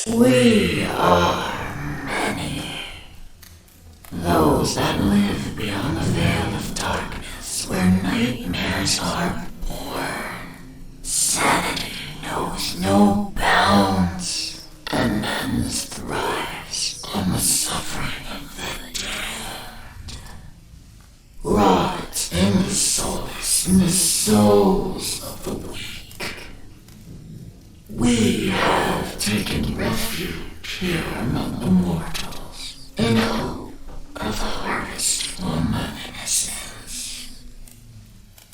We are many. Those that live beyond the veil of darkness where nightmares are born. Sanity knows no bounds, and men's thrives on the suffering of the damned. Rot in the solace in the souls of the weak. We have taken refuge here among the mortals in hope of harvest from our innocence.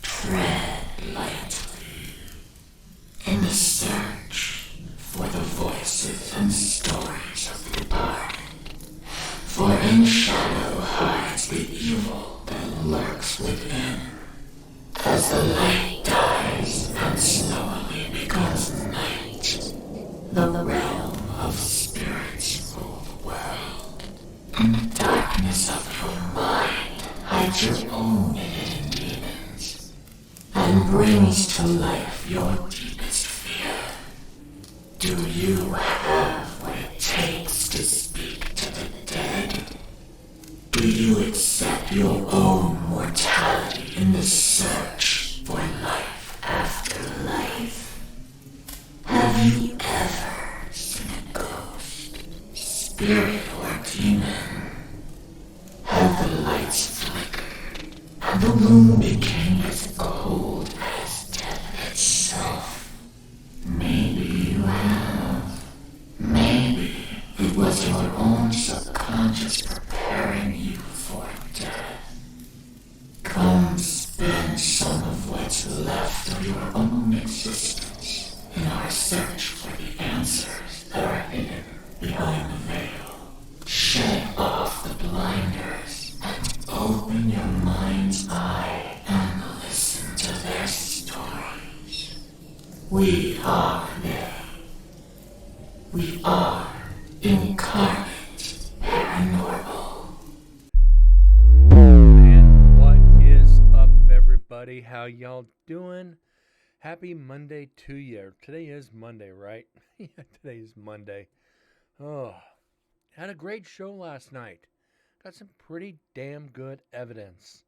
Tread lightly in the search for the voices and stories of the departed, for in shadow hides the evil that lurks within. As the light dies and slowly becomes night, the realm of spirits rule the world. In the darkness of your mind hides your own hidden demons, and brings to life your deepest fear. Do you have what it takes to speak to the dead? Do you accept your own mortality in the search for life after life? Have you ever seen a ghost, spirit, or demon? Have the lights flickered and the moon became as cold as death itself? Maybe you have. Maybe it was your own subconscious preparing you for death. Come spend some of what's left of your own existence in our search for the answers that are hidden behind the veil. Shed off the blinders and open your mind's eye and listen to their stories. We are they. We are Incarnate Paranormal. And what is up, everybody? How y'all doing? Happy Monday to you. Today is Monday, right? Yeah, today is Monday. Oh, had a great show last night. Got some pretty damn good evidence.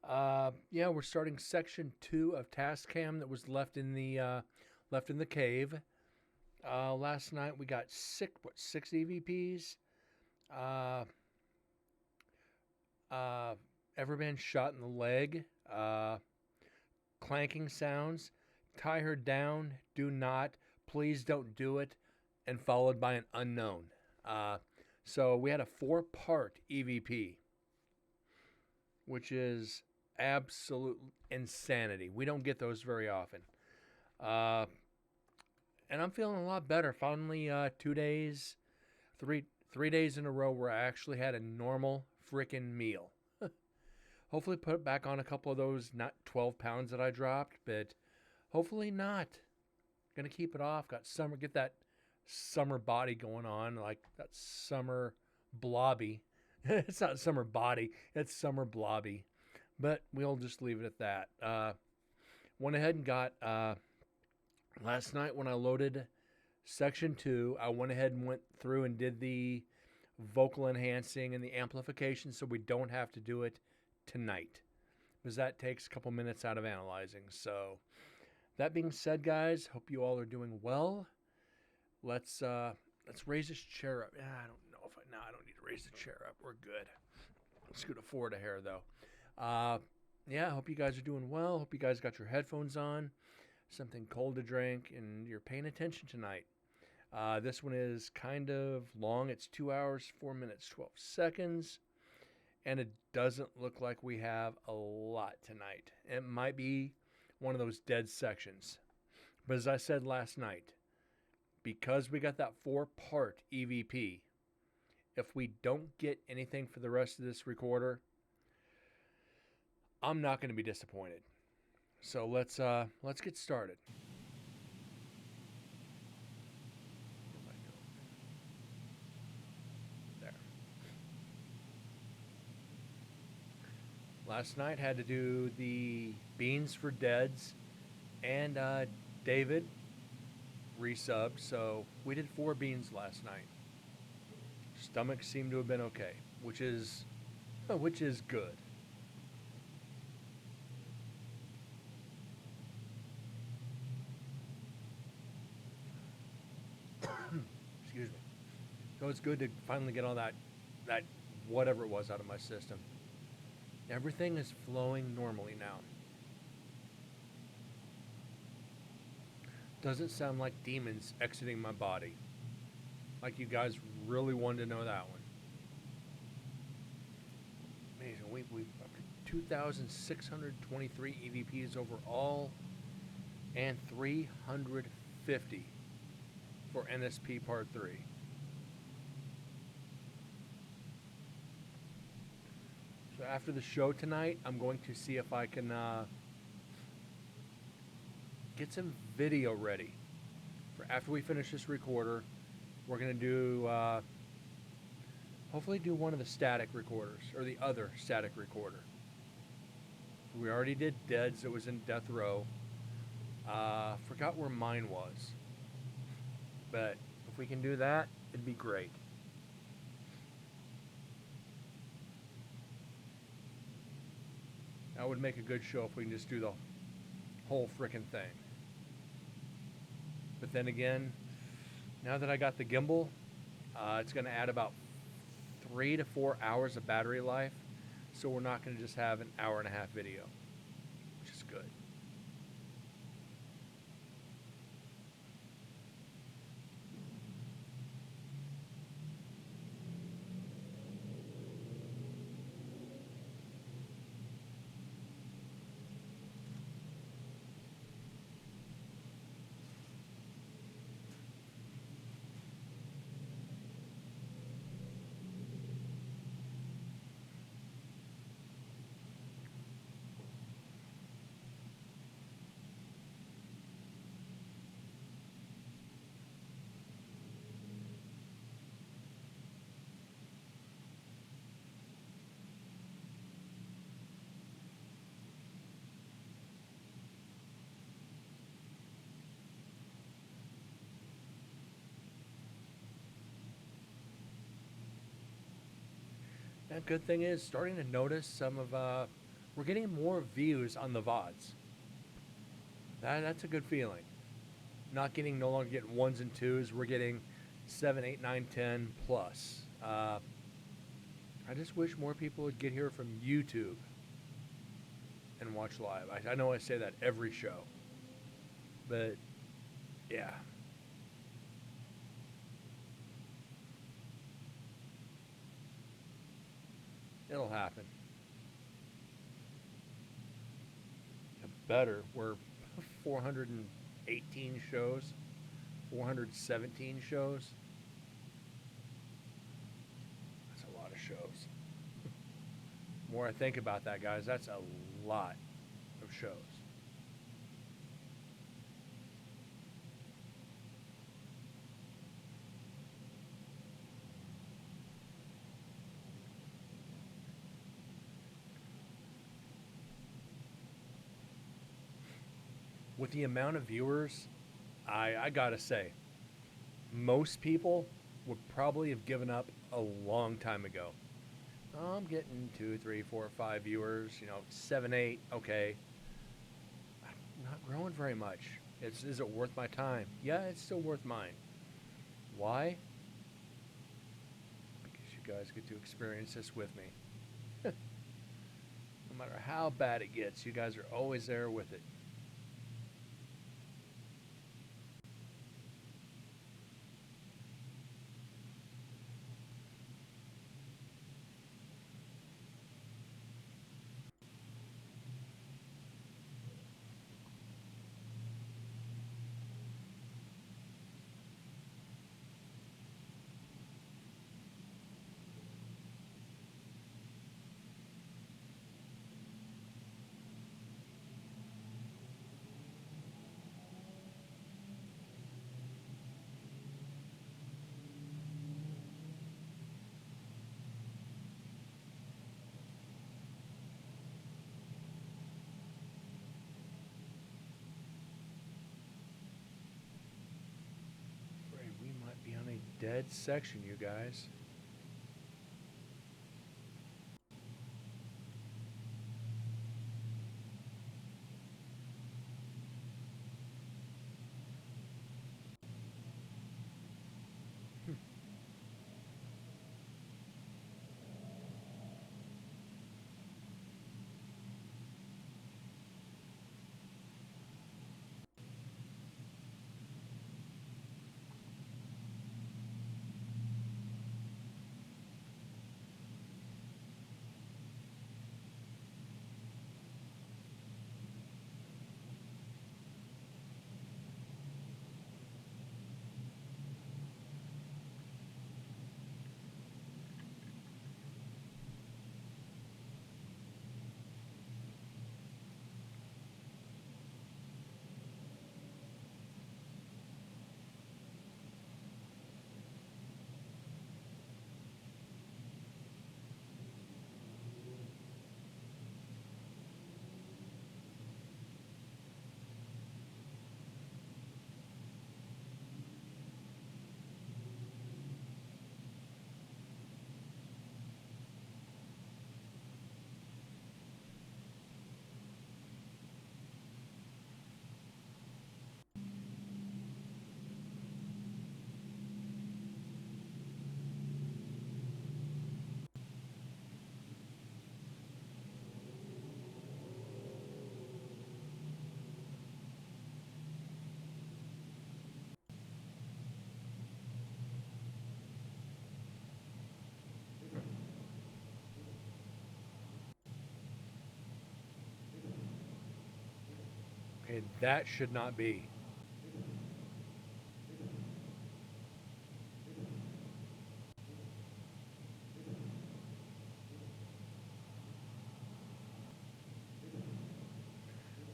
Yeah, we're starting section 2 of Tascam that was left in the cave. Last night we got six EVPs. Everman shot in the leg. Clanking sounds. Tie her down. Do not. Please don't do it. And followed by an unknown. So we had a 4-part EVP, which is absolute insanity. We don't get those very often. And I'm feeling a lot better. Finally, 2 days, three days in a row where I actually had a normal freaking meal. Hopefully put back on a couple of those, not 12 pounds that I dropped, but hopefully not. Gonna keep it off. Get that summer body going on, like that summer blobby. It's not summer body, it's summer blobby. But we'll just leave it at that. Went ahead and got, last night when I loaded section 2, I went ahead and went through and did the vocal enhancing and the amplification so we don't have to do it tonight, because that takes a couple minutes out of analyzing. So that being said, guys, hope you all are doing well. Let's raise this chair up. I don't know if I don't need to raise the chair up. We're good. Let's scoot forward a hair though. Yeah, hope you guys are doing well. Hope you guys got your headphones on, something cold to drink, and you're paying attention tonight. This one is kind of long. It's 2 hours, 4 minutes, 12 seconds. And it doesn't look like we have a lot tonight. It might be one of those dead sections. But as I said last night, because we got that 4-part EVP, if we don't get anything for the rest of this recorder, I'm not going to be disappointed. So let's get started. There. Last night had to do the Beans for Deads, and David resubbed, so we did 4 beans last night. Stomach seemed to have been okay, which is good. Excuse me. So it's good to finally get all that whatever it was out of my system. Everything is flowing normally now. Doesn't sound like demons exiting my body. Like you guys really wanted to know that one. Amazing. We 2,623 EVPs overall and 350 for NSP Part 3. So after the show tonight, I'm going to see if I can get some video ready for after we finish this recorder. We're going to do hopefully do one of the static recorders or the other static recorder. We already did Dead's. It was in Death Row. Forgot where mine was, but if we can do that, it'd be great. That would make a good show if we can just do the whole frickin' thing. But then again, now that I got the gimbal, it's going to add about 3 to 4 hours of battery life. So we're not going to just have an hour and a half video, which is good. The good thing is starting to notice some of we're getting more views on the VODs. That's a good feeling. No longer getting 1s and 2s. We're getting 7, 8, 9, 10 plus. I just wish more people would get here from YouTube and watch live. I know I say that every show, but yeah. It'll happen. Better. We're 418 shows, 417 shows. That's a lot of shows. The more I think about that, guys, that's a lot of shows. With the amount of viewers, I gotta say, most people would probably have given up a long time ago. Oh, I'm getting 2, 3, 4, 5 viewers, 7, 8, okay. I'm not growing very much. Is it worth my time? Yeah, it's still worth mine. Why? Because you guys get to experience this with me. No matter how bad it gets, you guys are always there with it. Dead section, you guys. Okay, that should not be.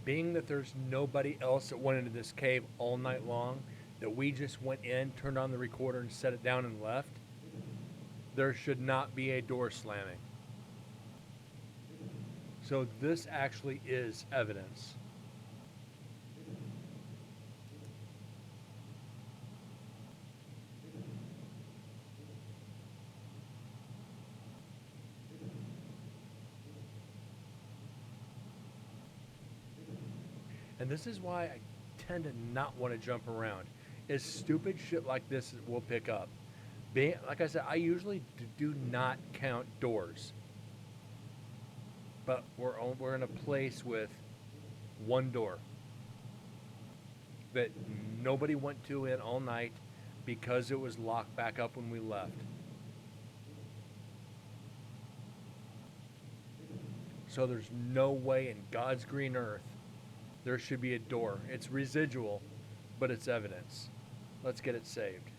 Being that there's nobody else that went into this cave all night long, that we just went in, turned on the recorder, and set it down and left, there should not be a door slamming. So this actually is evidence. And this is why I tend to not want to jump around. Is stupid shit like this will pick up. Like I said, I usually do not count doors. But we're in a place with one door that nobody went to in all night because it was locked back up when we left. So there's no way in God's green earth there should be a door. It's residual, but it's evidence. Let's get it saved.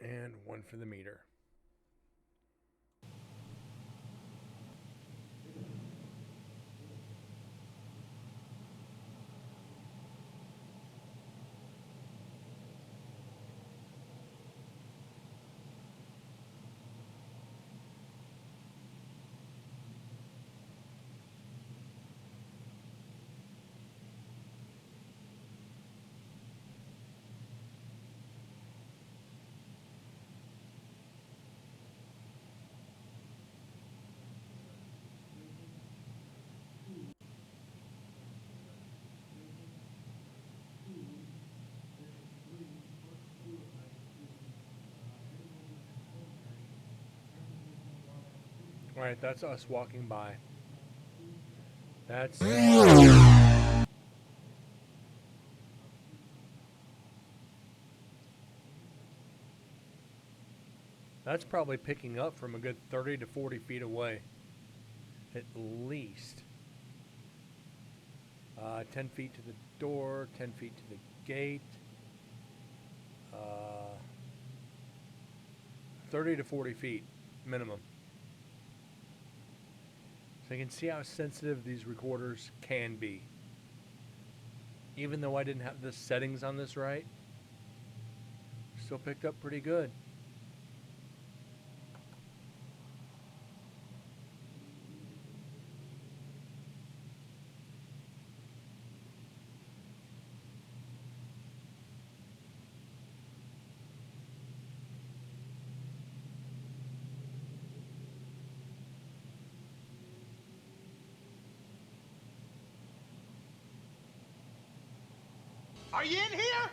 And one for the meter. All right, that's us walking by. That's That's probably picking up from a good 30 to 40 feet away. At least. 10 feet to the door, 10 feet to the gate. 30 to 40 feet minimum. So you can see how sensitive these recorders can be. Even though I didn't have the settings on this right, still picked up pretty good. Are you in here?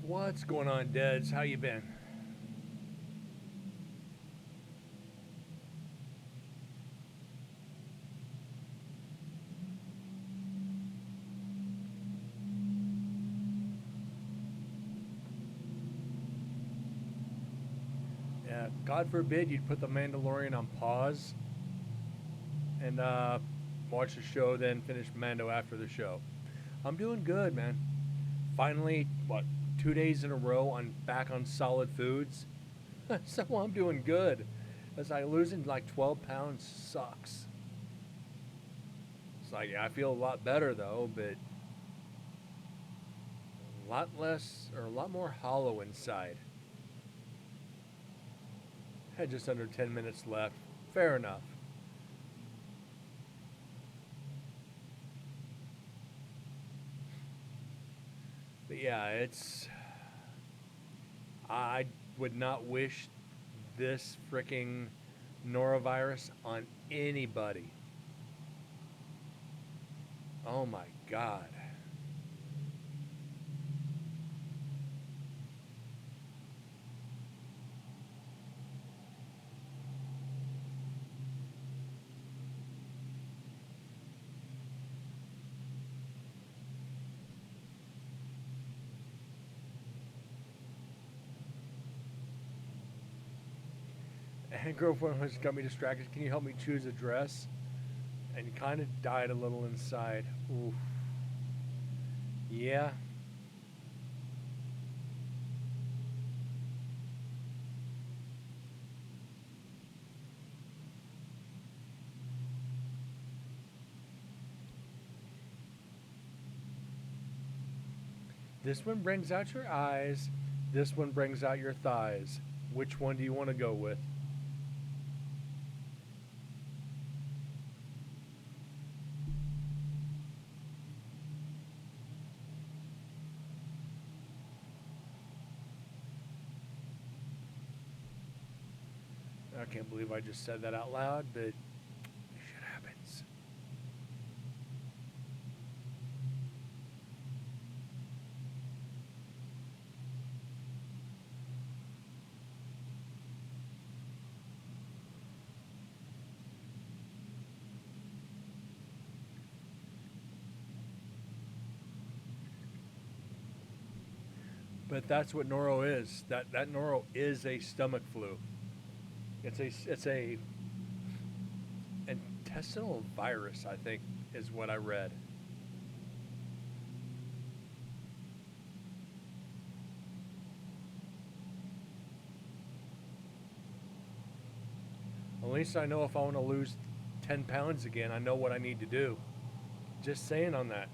What's going on, Deds? How you been? Yeah, God forbid you'd put The Mandalorian on pause and watch the show, then finish Mando after the show. I'm doing good, man. Finally, 2 days in a row, I'm back on solid foods. So I'm doing good. It's like losing like 12 pounds sucks. It's like, yeah, I feel a lot better though, but a lot less or a lot more hollow inside. Had just under 10 minutes left. Fair enough. But yeah, I would not wish this freaking norovirus on anybody. Oh my God. And girlfriend has got me distracted. Can you help me choose a dress? And kind of died a little inside. Oof. Yeah. This one brings out your eyes. This one brings out your thighs. Which one do you want to go with? I can't believe I just said that out loud, but shit happens. But that's what noro is. That noro is a stomach flu. It's a intestinal virus, I think, is what I read. At least I know if I want to lose 10 pounds again, I know what I need to do. Just saying on that.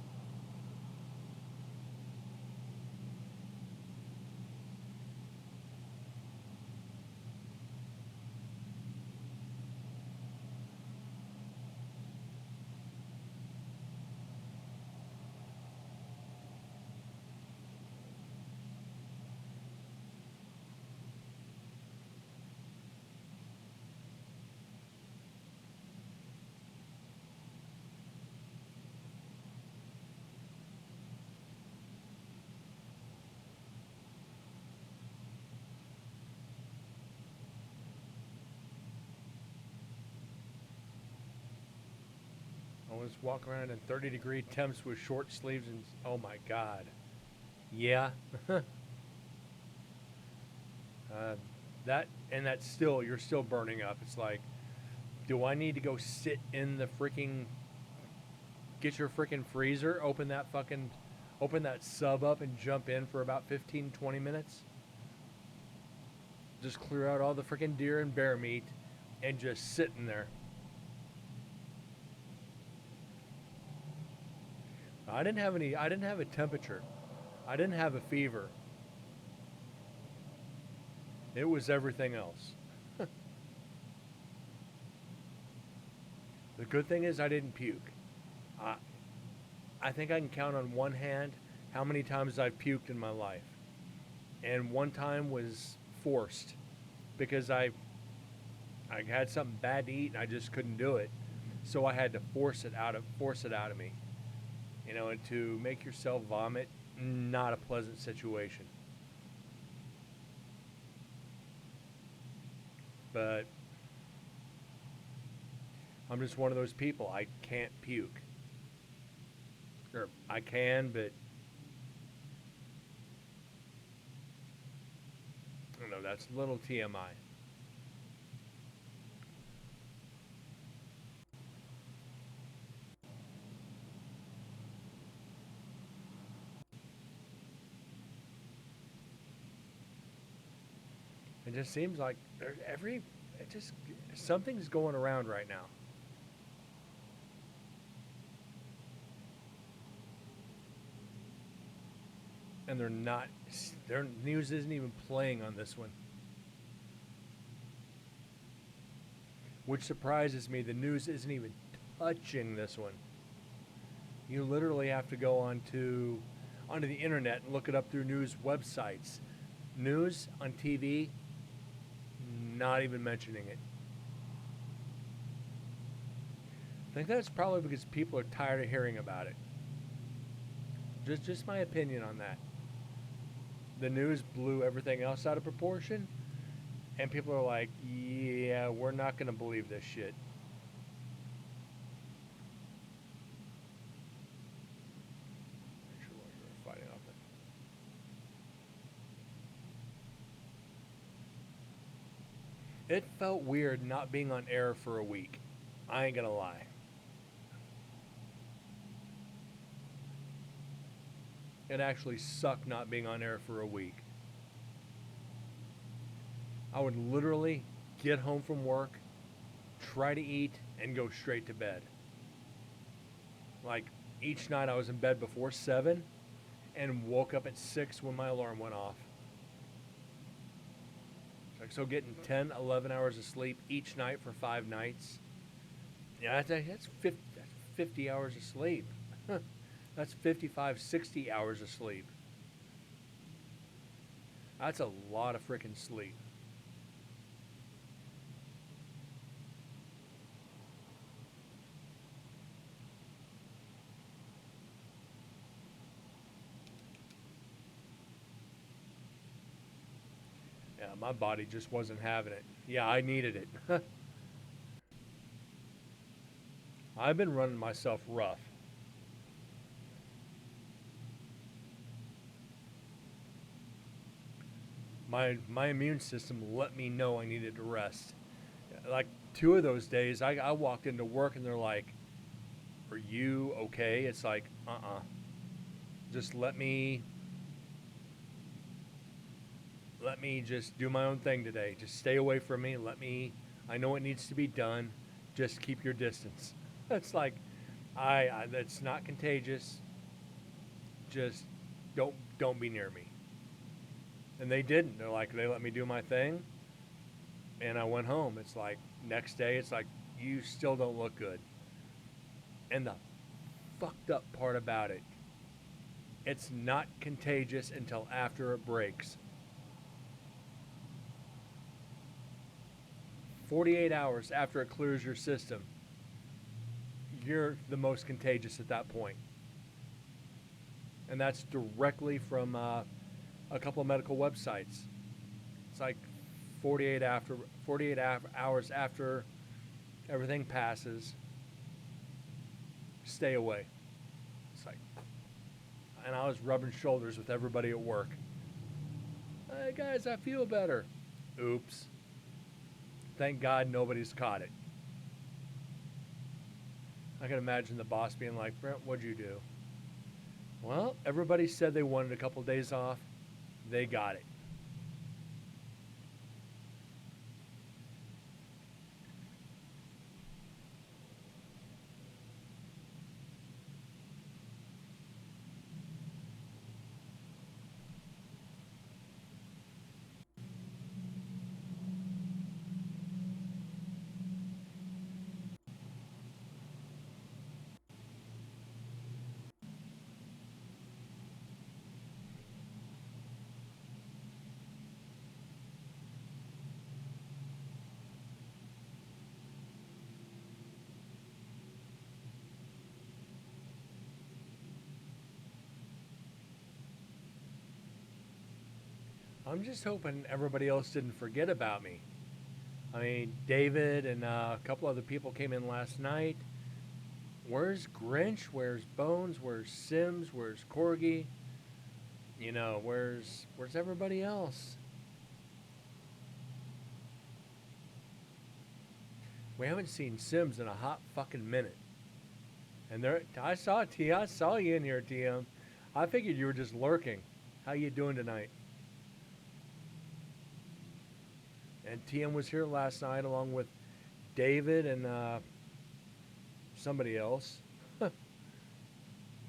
I was walking around in 30-degree temps with short sleeves and oh my god. Yeah. That and that's still you're still burning up. It's like, do I need to go sit in the freaking get your freaking freezer, open that sub up and jump in for about 15, 20 minutes? Just clear out all the freaking deer and bear meat and just sit in there. I didn't have a temperature. I didn't have a fever. It was everything else. The good thing is I didn't puke. I, I think I can count on one hand how many times I've puked in my life. And one time was forced because I had something bad to eat and I just couldn't do it. So I had to force it out of me. You know, and to make yourself vomit, not a pleasant situation. But I'm just one of those people. I can't puke. Or I can, but I don't know, that's a little TMI. It just seems like it just, something's going around right now. And their news isn't even playing on this one. Which surprises me, the news isn't even touching this one. You literally have to go onto the internet and look it up through news websites. News on TV, not even mentioning it. I think that's probably because people are tired of hearing about it. Just my opinion on that. The news blew everything else out of proportion, and people are like, "Yeah, we're not going to believe this shit." Make sure what you're fighting off it. It felt weird not being on air for a week. I ain't gonna lie. It actually sucked not being on air for a week. I would literally get home from work, try to eat, and go straight to bed. Like, each night I was in bed before 7, and woke up at 6 when my alarm went off. So getting 10, 11 hours of sleep each night for 5 nights. Yeah, that's 50 hours of sleep. That's 55, 60 hours of sleep. That's a lot of freaking sleep. Yeah, my body just wasn't having it. Yeah, I needed it. I've been running myself rough. My immune system let me know I needed to rest. Like 2 of those days, I walked into work and they're like, "Are you okay?" It's like, just let me just do my own thing today. Just stay away from me. I know it needs to be done. Just keep your distance. It's like, that's not contagious. Just don't be near me. And they didn't. They let me do my thing, and I went home. It's like next day, it's like you still don't look good. And the fucked up part about it, it's not contagious until after it breaks. 48 hours after it clears your system, you're the most contagious at that point. And that's directly from a couple of medical websites. It's like 48 hours after everything passes, stay away. It's like, and I was rubbing shoulders with everybody at work. Hey guys, I feel better. Oops. Thank God nobody's caught it. I can imagine the boss being like, "Brent, what'd you do?" Well, everybody said they wanted a couple days off. They got it. I'm just hoping everybody else didn't forget about me. I mean, David and a couple other people came in last night. Where's Grinch? Where's Bones? Where's Sims? Where's Corgi? Where's everybody else? We haven't seen Sims in a hot fucking minute. And I saw you in here, TM. I figured you were just lurking. How you doing tonight? And TM was here last night along with David and somebody else.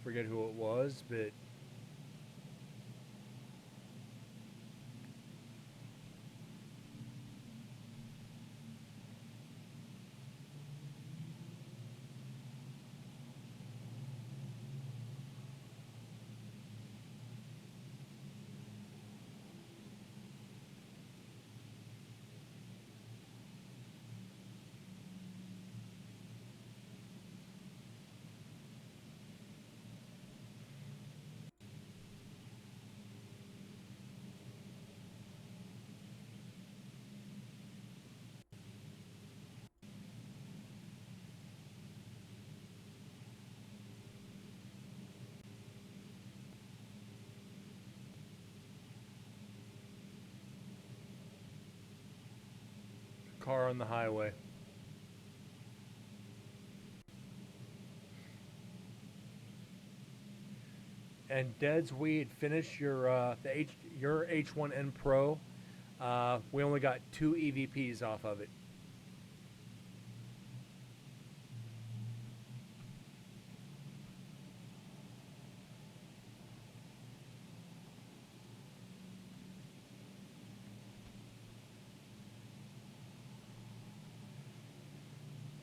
Forget who it was, but car on the highway. And Deds, we had finished your H1N Pro. We only got 2 EVPs off of it.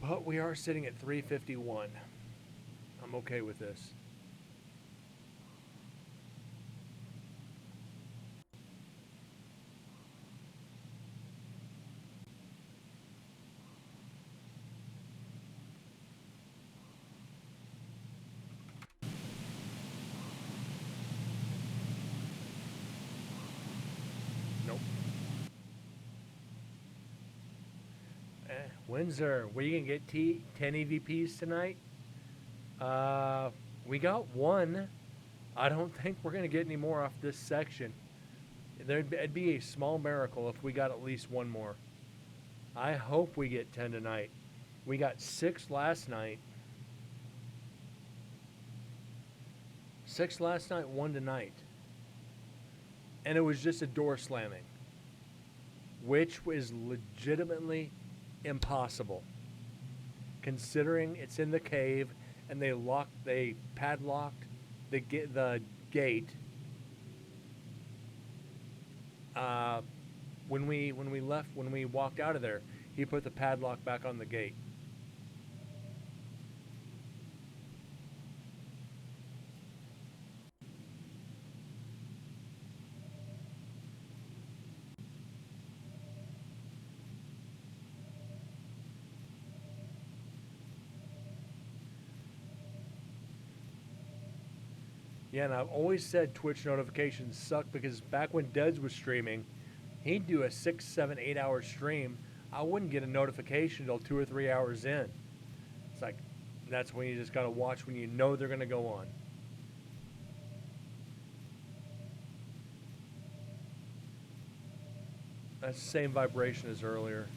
But we are sitting at 351. I'm okay with this. Nope. Windsor, we can get 10 EVPs tonight? Uh, we got one. I don't think we're going to get any more off this section. It'd be a small miracle if we got at least one more. I hope we get 10 tonight. We got 6 last night. 6 last night, 1 tonight. And it was just a door slamming, which was legitimately impossible, considering it's in the cave and they padlocked the gate. When we walked out of there, he put the padlock back on the gate. Yeah, and I've always said Twitch notifications suck because back when Deds was streaming, he'd do a 6, 7, 8 hour stream. I wouldn't get a notification until 2 or 3 hours in. It's like, that's when you just gotta watch when you know they're gonna go on. That's the same vibration as earlier.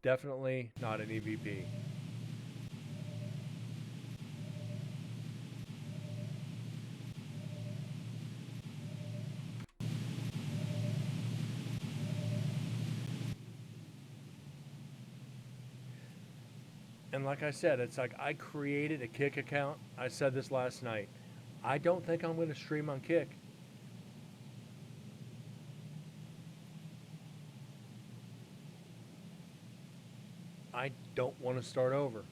Definitely not an EVP. And like I said, it's like I created a Kick account. I said this last night. I don't think I'm going to stream on Kick. I don't want to start over.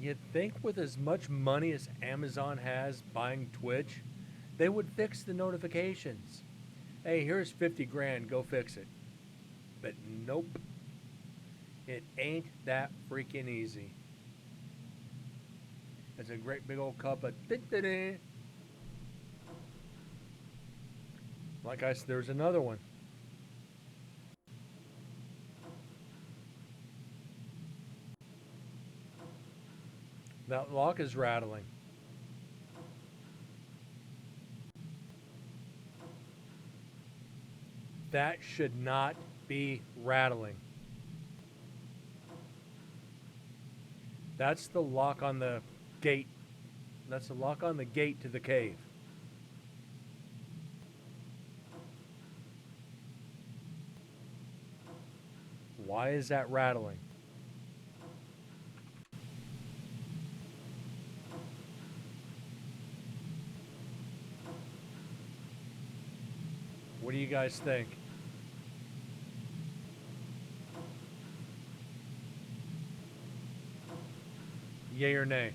You'd think with as much money as Amazon has buying Twitch, they would fix the notifications. Hey, here's 50 grand, go fix it. But nope. It ain't that freaking easy. It's a great big old cup of like I said, there's another one. That lock is rattling. That should not be rattling. That's the lock on the gate. That's the lock on the gate to the cave. Why is that rattling? What do you guys think? Yay or nay?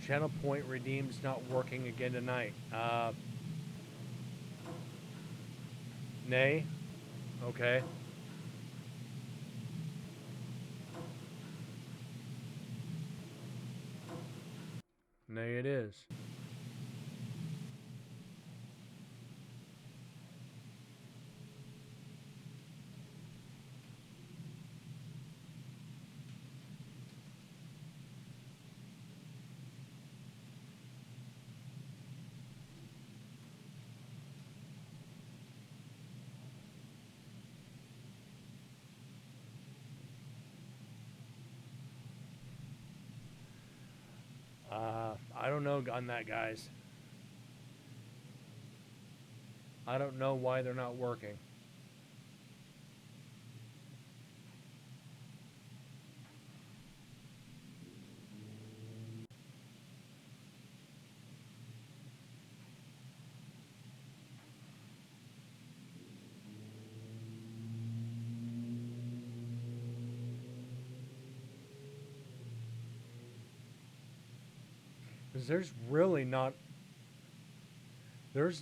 Channel point redeem's not working again tonight. Nay? Okay. Nay, it is. I don't know on that, guys. I don't know why they're not working. Because there's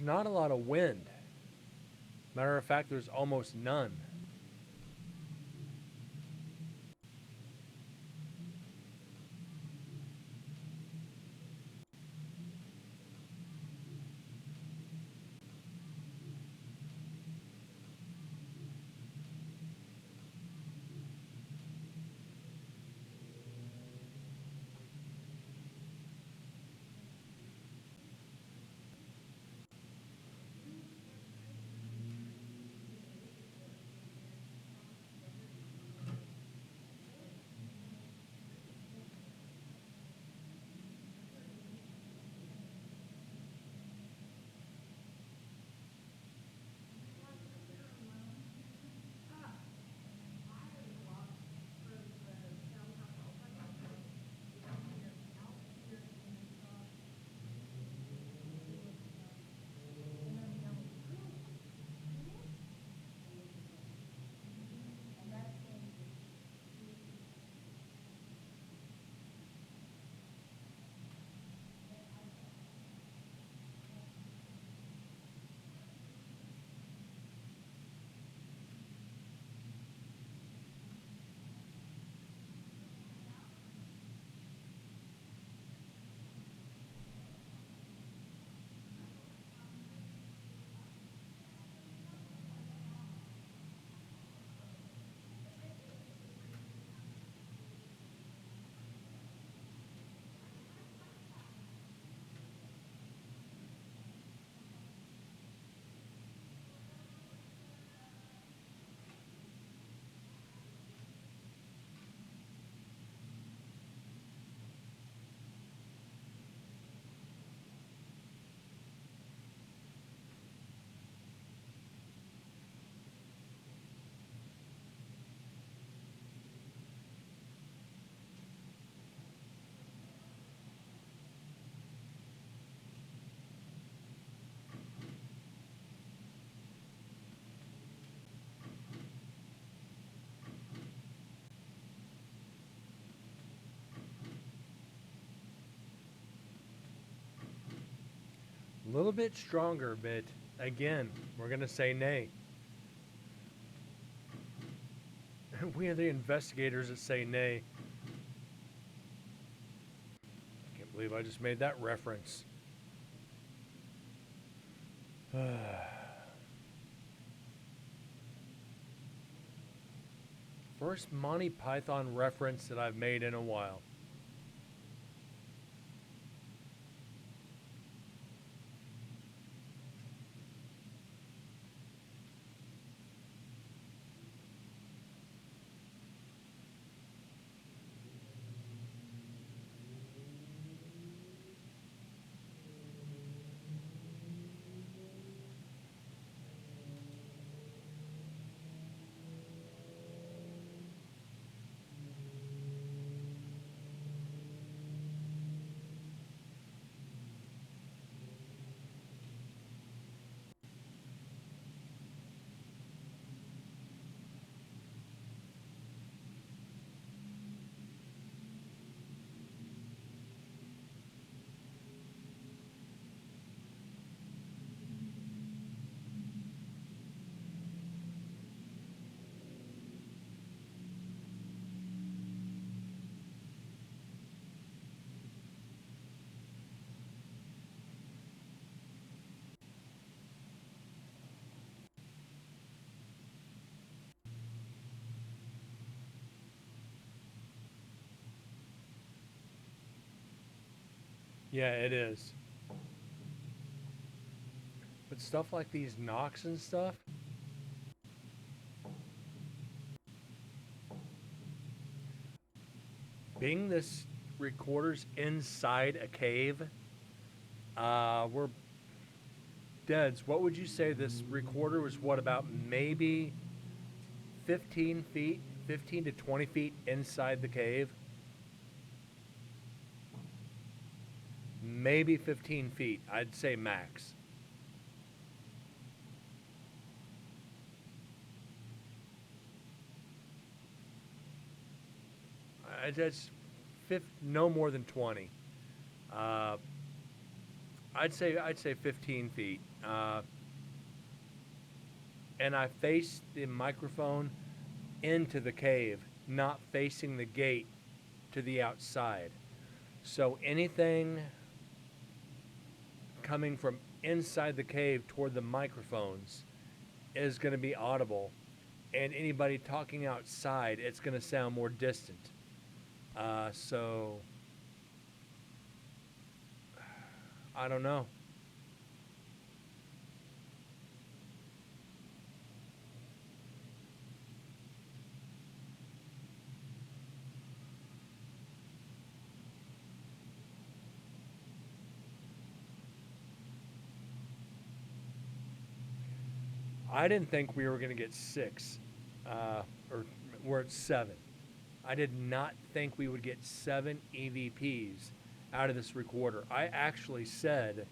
not a lot of wind. Matter of fact, there's almost none. A little bit stronger, but again, we're going to say nay. We are the investigators that say nay. I can't believe I just made that reference. First Monty Python reference that I've made in a while. Yeah, it is. But stuff like these knocks and stuff, being this recorder's inside a cave, we're deads. What would you say this recorder was? What, about maybe 15 feet, 15 to 20 feet inside the cave? Maybe 15 feet, I'd say max. That's no more than 20. Uh, I'd say 15 feet. And I faced the microphone into the cave, not facing the gate to the outside. So anything coming from inside the cave toward the microphones is going to be audible, and anybody talking outside, it's going to sound more distant. So I don't know. I didn't think we were going to get six, or we're at seven. I did not think we would get seven EVPs out of this recorder. I actually said,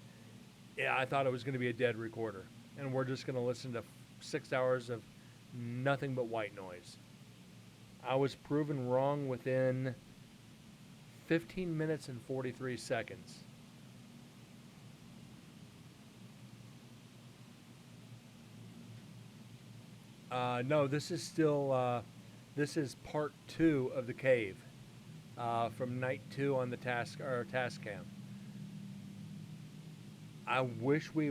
yeah, I thought it was going to be a dead recorder, and we're just going to listen to 6 hours of nothing but white noise. I was proven wrong within 15 minutes and 43 seconds. No, this is still, this is part two of the cave, from night two on the task cam. I wish we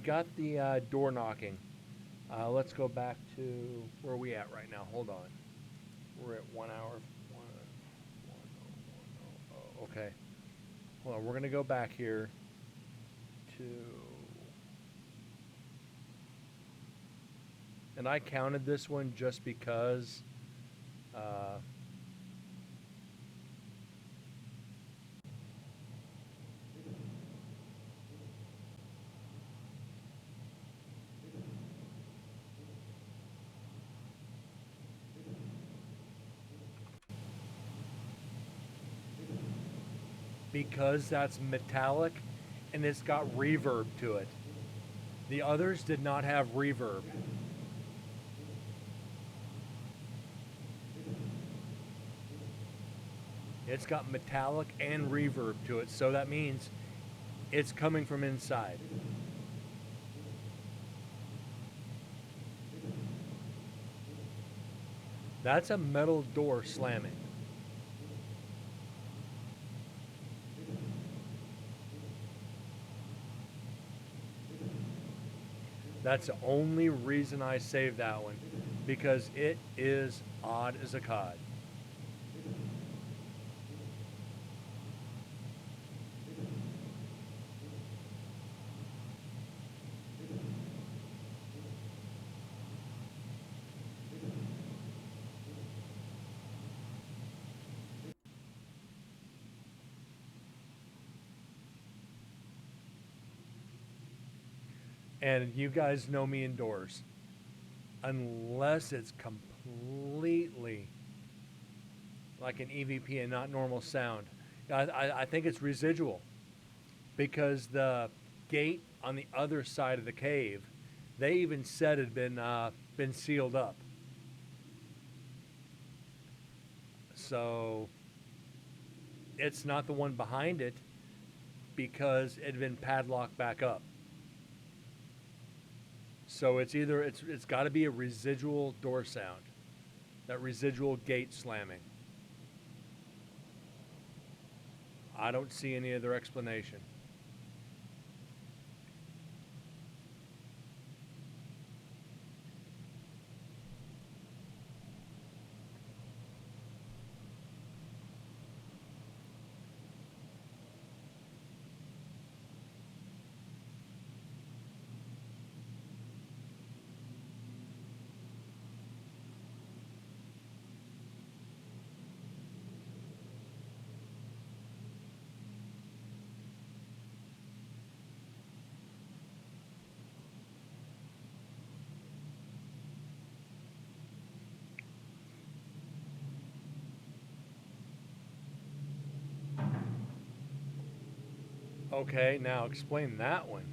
got the door knocking. Let's go back to where are we at right now. Hold on. We're at 1 hour. Okay. Hold on. We're going to go back here to. And I counted this one just because. Because that's metallic and it's got reverb to it. The others did not have reverb. It's got metallic and reverb to it, so that means it's coming from inside. That's a metal door slamming. That's the only reason I saved that one, because it is odd as a cod. And you guys know me indoors. Unless it's completely like an EVP and not normal sound. I think it's residual, because the gate on the other side of the cave, they even said it had been sealed up. So it's not the one behind it, because it had been padlocked back up. So it's either it's got to be a residual door sound, that residual gate slamming. I don't see any other explanation. Okay, now explain that one.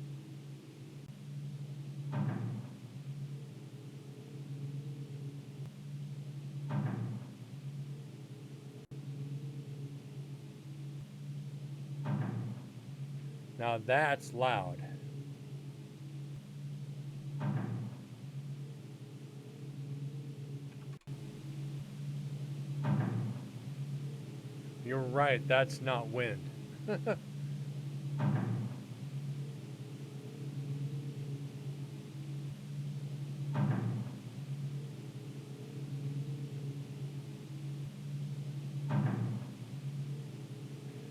Now that's loud. You're right, that's not wind.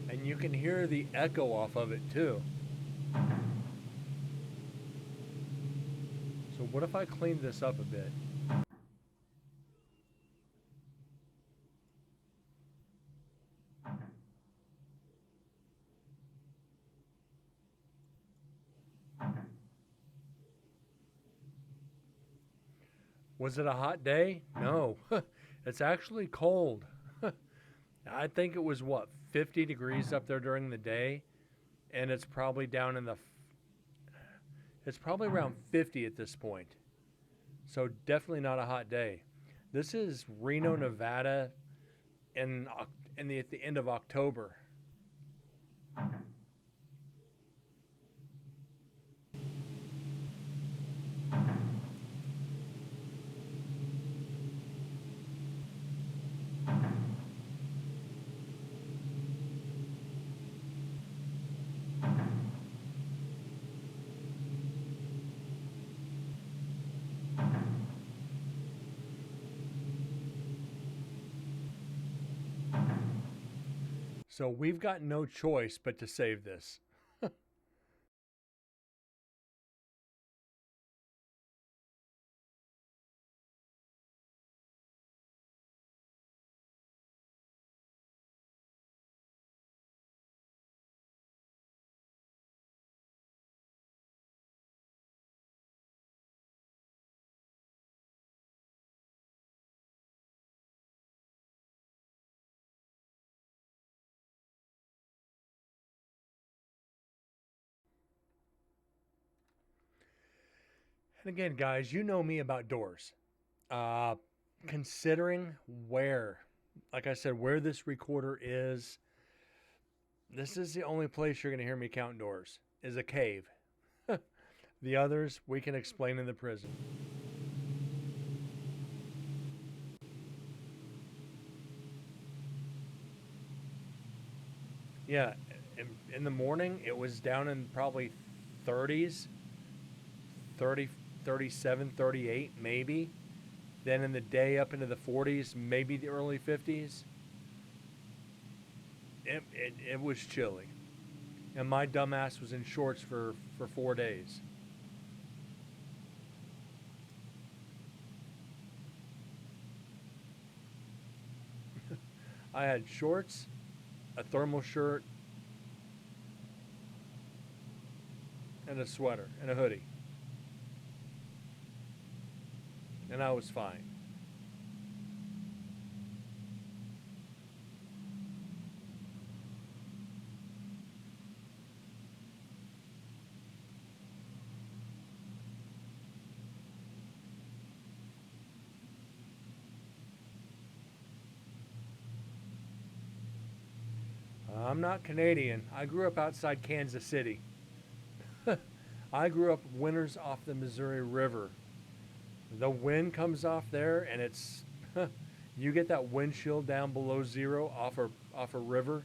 And you can hear the echo off of it too. So what if I clean this up a bit? Was it a hot day? No. It's actually cold. I think it was what, 50 degrees up there during the day, and it's probably down in the it's probably around 50 at this point. So definitely not a hot day. This is Reno, Nevada in at the end of October. So we've got no choice but to save this. And again, guys, you know me about doors. Uh, Considering where, like I said, where this recorder is, this is the only place you're going to hear me count doors, is a cave. The others we can explain in the prison. Yeah, in the morning it was down in probably 30s, 30, 37, 38 maybe. Then in the day up into the 40s, maybe the early 50s. It was chilly. And my dumbass was in shorts for 4 days. I had shorts, a thermal shirt, and a sweater and a hoodie. And I was fine. I'm not Canadian. I grew up outside Kansas City. I grew up winters off the Missouri River. The wind comes off there, and it's you get that wind chill down below zero off a river.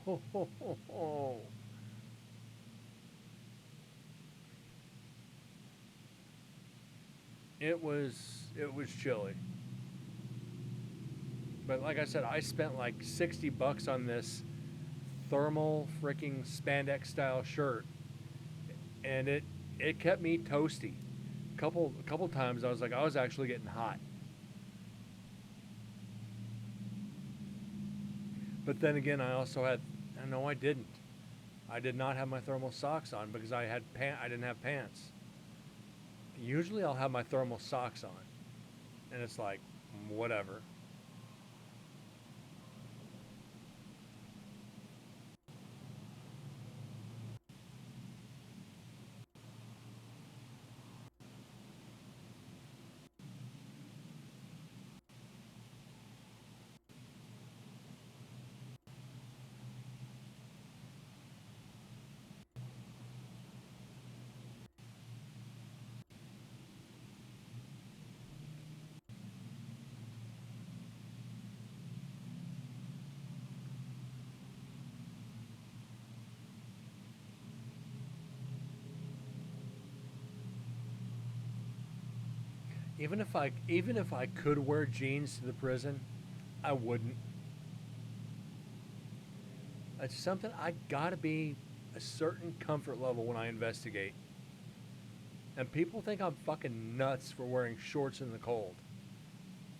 Oh, it was chilly. But like I said, I spent like $60 on this thermal freaking spandex style shirt, and it kept me toasty. A couple times I was actually getting hot. But then again, I also had no, I didn't. I did not have my thermal socks on because I didn't have pants. Usually I'll have my thermal socks on, and it's like whatever. Even if I could wear jeans to the prison, I wouldn't. It's something I gotta be a certain comfort level when I investigate. And people think I'm fucking nuts for wearing shorts in the cold.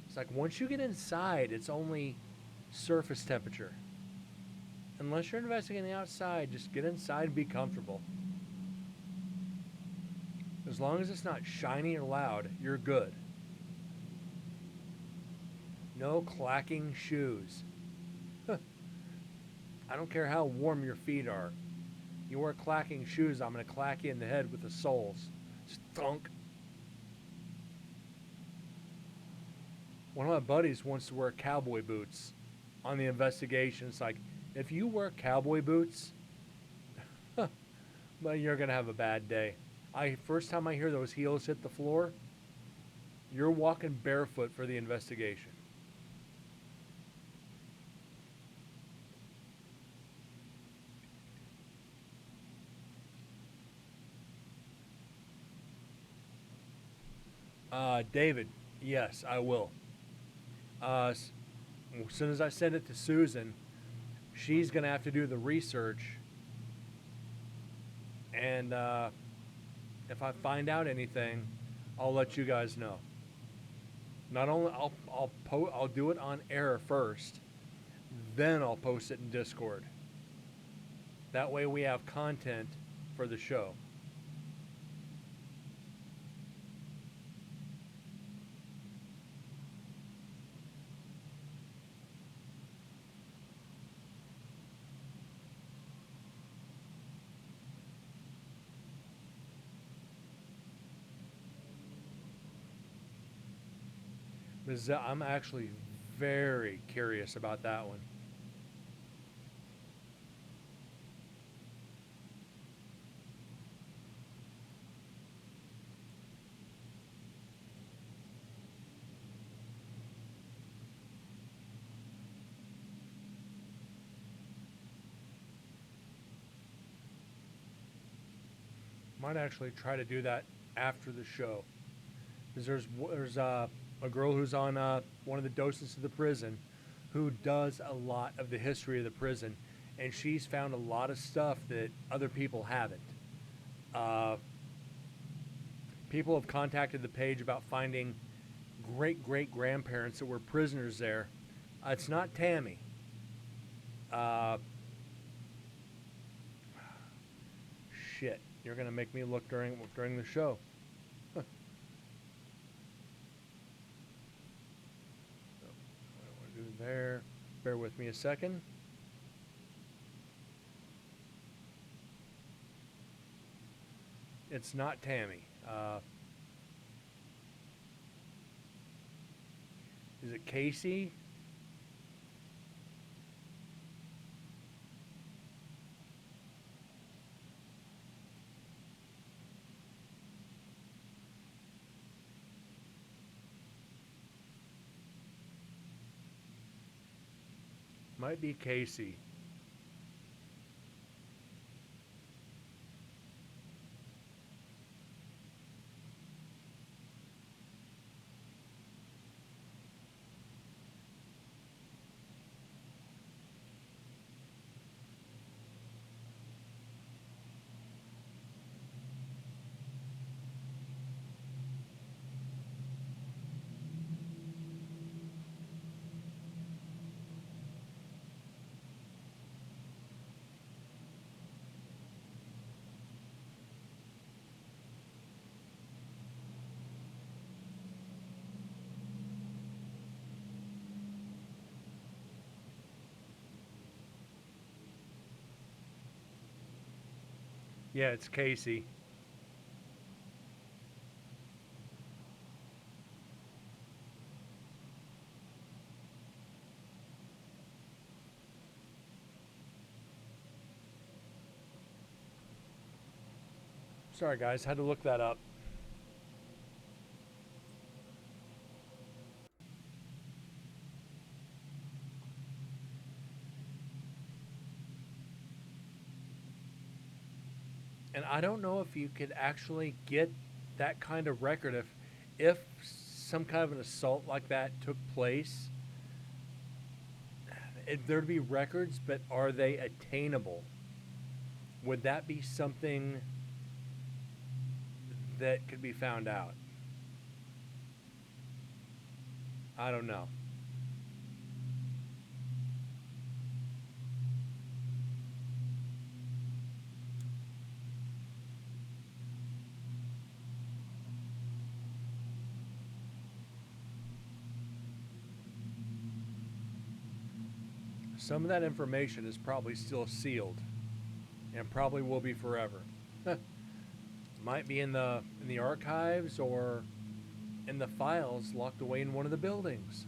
It's like once you get inside, it's only surface temperature. Unless you're investigating outside, just get inside and be comfortable. As long as it's not shiny or loud, you're good. No clacking shoes. I don't care how warm your feet are. You wear clacking shoes, I'm going to clack you in the head with the soles. Just thunk. One of my buddies wants to wear cowboy boots on the investigation. It's like, if you wear cowboy boots, well, you're going to have a bad day. First time I hear those heels hit the floor, you're walking barefoot for the investigation. David, yes, I will. As soon as I send it to Susan, she's going to have to do the research. And if I find out anything, I'll let you guys know. Not only I'll do it on air first, then I'll post it in Discord. That way we have content for the show. I'm actually very curious about that one. Might actually try to do that after the show. Because there's a girl who's on one of the docents of the prison who does a lot of the history of the prison, and she's found a lot of stuff that other people haven't. Uh, People have contacted the page about finding great great grandparents that were prisoners there. It's not Tammy. Uh, Shit, you're gonna make me look during the show. What do I do there? Bear with me a second. It's not Tammy. Is it Casey? Might be Casey. Yeah, it's Casey. Sorry, guys, had to look that up. And I don't know if you could actually get that kind of record if some kind of an assault like that took place, there'd be records, but are they attainable? Would that be something that could be found out? I don't know. Some of that information is probably still sealed, and probably will be forever. Might be in the archives or in the files locked away in one of the buildings.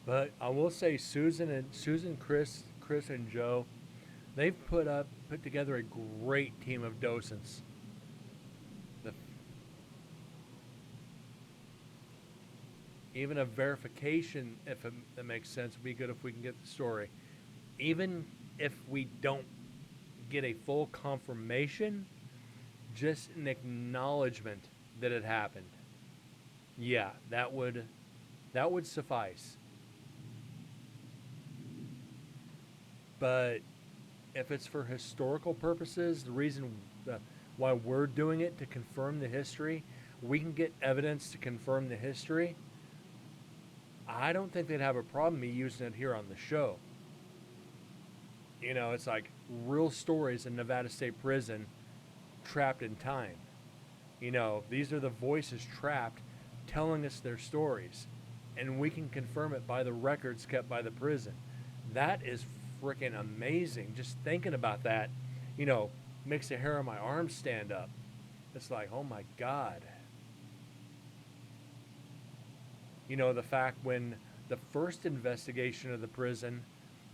But I will say Susan, Chris and Joe, they've put together a great team of docents. The, even a verification, if it makes sense, would be good if we can get the story. Even if we don't get a full confirmation, just an acknowledgement that it happened. Yeah, that would suffice. But if it's for historical purposes, the reason why we're doing it to confirm the history, we can get evidence to confirm the history. I don't think they'd have a problem me using it here on the show. You know, it's like real stories in Nevada State Prison trapped in time. You know, these are the voices trapped telling us their stories. And we can confirm it by the records kept by the prison. That is freaking amazing. Just thinking about that, you know, makes the hair on my arms stand up. It's like, oh my God. You know, the fact when the first investigation of the prison,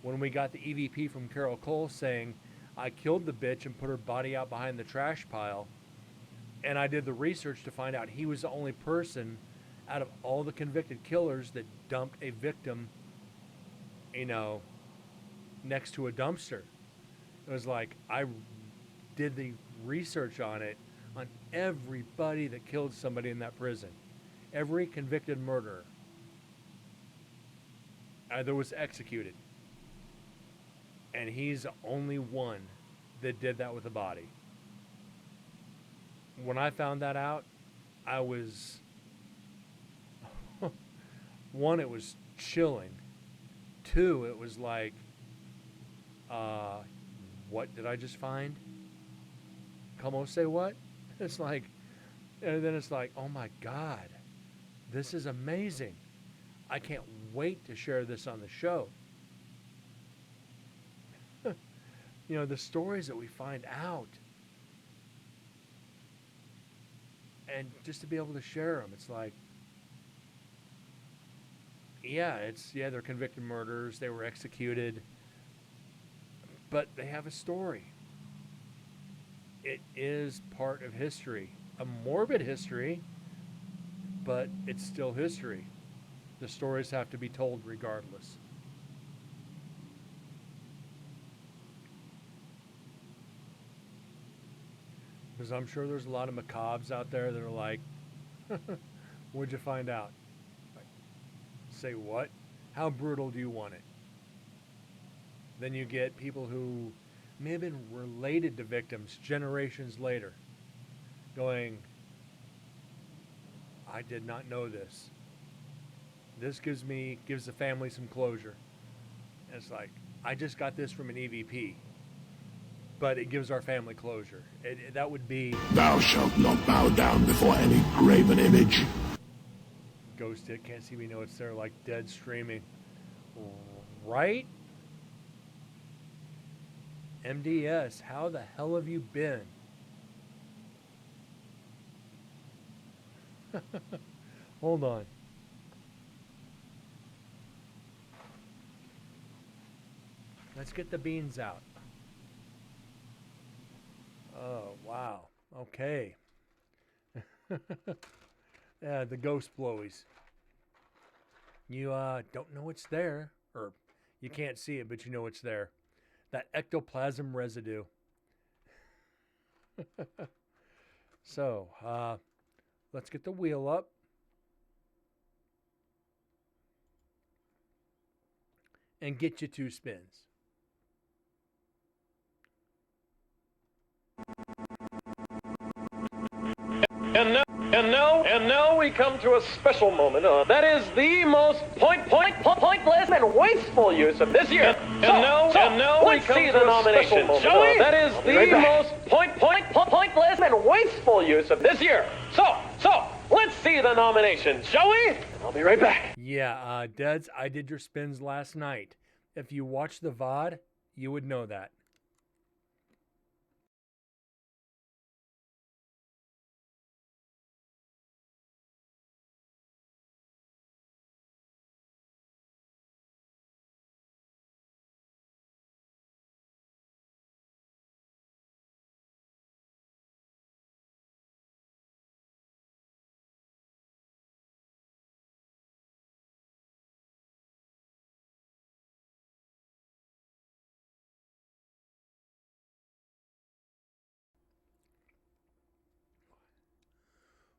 when we got the EVP from Carol Cole saying, I killed the bitch and put her body out behind the trash pile, and I did the research to find out he was the only person out of all the convicted killers that dumped a victim, you know, next to a dumpster. It was like, I did the research on it, on everybody that killed somebody in that prison. Every convicted murderer either was executed. And he's the only one that did that with a body. When I found that out, I was... One, it was chilling. Two, it was like, what did I just find? Como say what? It's like, and then it's like, oh my God, this is amazing. I can't wait to share this on the show. You know, the stories that we find out. And just to be able to share them, it's like, they're convicted murderers, they were executed, but they have a story. It is part of history. A morbid history, but it's still history. The stories have to be told regardless. Because I'm sure there's a lot of macabres out there that are like, what'd you find out? Like, say what? How brutal do you want it? Then you get people who may have been related to victims generations later going, I did not know this. This gives the family some closure. And it's like, I just got this from an EVP, but it gives our family closure. That would be... Thou shalt not bow down before any graven image. ghost it. Can't see me, know it's there, like dead streaming. Right? MDS, how the hell have you been? Hold on. Let's get the beans out. Oh, wow. Okay. Yeah, the ghost blowies. You don't know it's there, or you can't see it, but you know it's there. That ectoplasm residue. So, let's get the wheel up. And get you 2 spins. And now we come to a special moment. That is the most pointless and wasteful use of this year. And now let's see the nominations, shall we? That is the most pointless and wasteful use of this year. So let's see the nominations, shall we? I'll be right back. Yeah, Deads, I did your spins last night. If you watch the VOD, you would know that.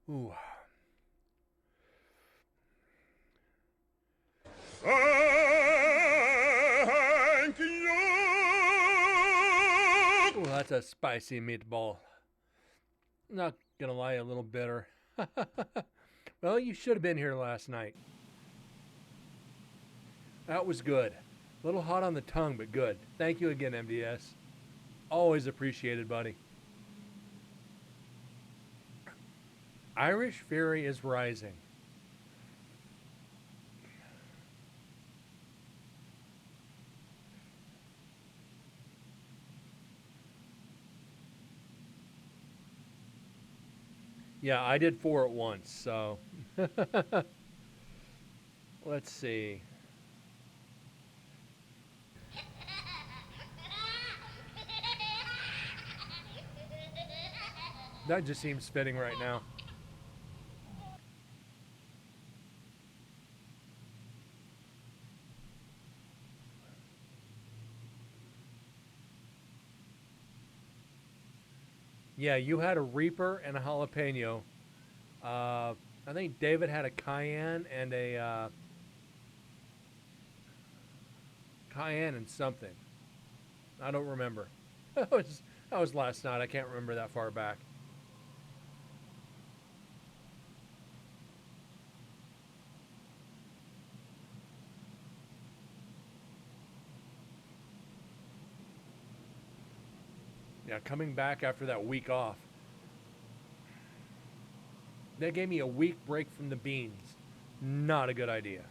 Ooh. Ooh, that's a spicy meatball. Not gonna lie, a little bitter. Well, you should have been here last night. That was good. A little hot on the tongue, but good. Thank you again, MDS. Always appreciated, buddy. Irish Fury is rising. Yeah, I did 4 at once, so. Let's see. That just seems fitting right now. Yeah, you had a Reaper and a jalapeno. I think David had a cayenne and a cayenne and something. I don't remember. That was last night. I can't remember that far back. Yeah, coming back after that week off. They gave me a week break from the beans. Not a good idea.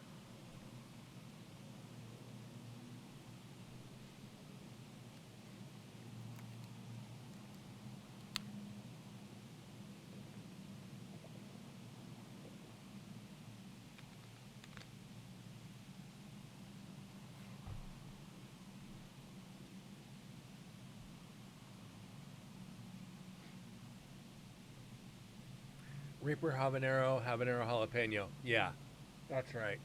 Reaper, habanero, jalapeno. Yeah, that's right.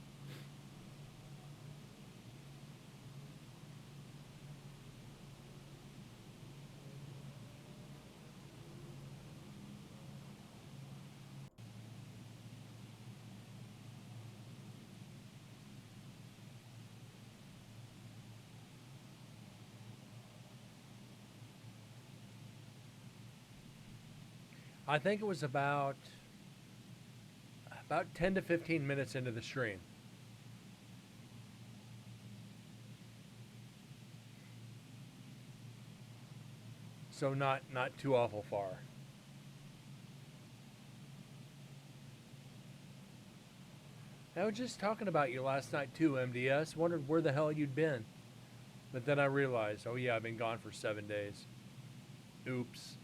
I think it was about 10 to 15 minutes into the stream. So not too awful far. I was just talking about you last night too, MDS. Wondered where the hell you'd been. But then I realized, oh yeah, I've been gone for 7 days. Oops.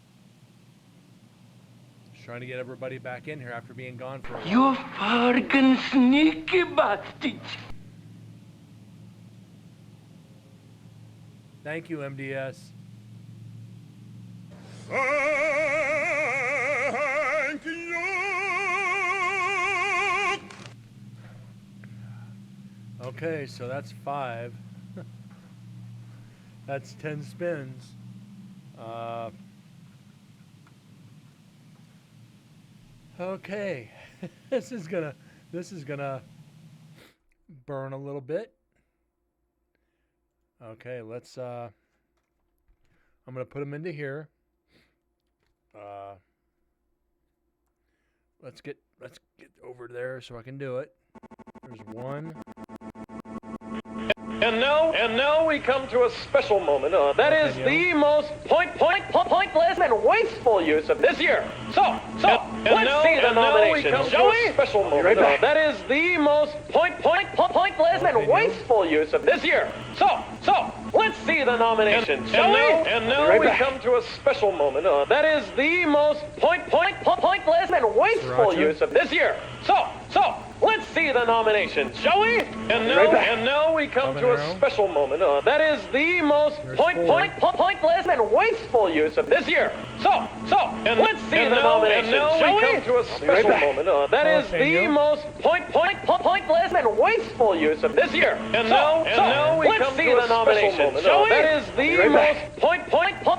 Just trying to get everybody back in here after being gone for a while. You fucking sneaky bastard. Thank you, MDS. Thank you. Okay, so that's 5. That's 10 spins. Okay, this is gonna burn a little bit. Okay, let's. I'm gonna put them into here. Let's get over there so I can do it. There's 1. And now we come to a special moment. That is the most pointless and wasteful use of this year. So, let's see the nominations, shall we? Special moment. That is the most pointless and wasteful use of this year. So, let's see the nominations, shall we? And now we come to a special moment. That is the most pointless and wasteful use of this year. So, let's see the nominations, shall we? And now we come to a special moment. That is the most pointless and wasteful use of this year. So, let's see the nominations, shall we? Come to a special moment. That is the most pointless and wasteful use of this year. And now we come to a special moment. That is the most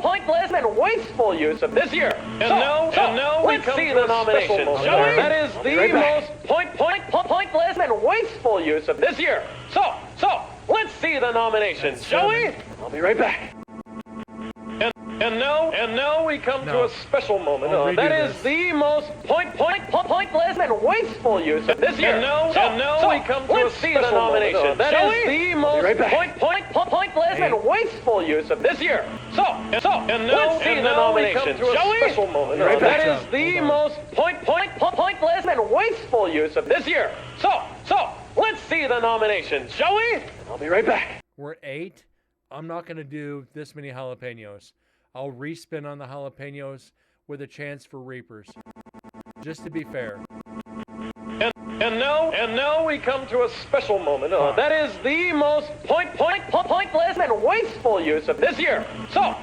pointless and wasteful use of this year. And now we come to a special moment. That is the most pointless and wasteful use of this year. So, let's see the nominations, shall we? I'll be right back. And now we come to a special moment. That is the most pointless and wasteful use of this year. And now we come to a special nomination. That is the most pointless and wasteful use of this year. So let's see the nominations, shall we? Special moment. That is the most pointless and wasteful use of this year. So let's see the nominations, shall we? I'll be right back. We're 8. I'm not going to do this many jalapenos. I'll respin on the jalapenos with a chance for Reapers. Just to be fair. And now we come to a special moment. That is the most pointless and wasteful use of this year. So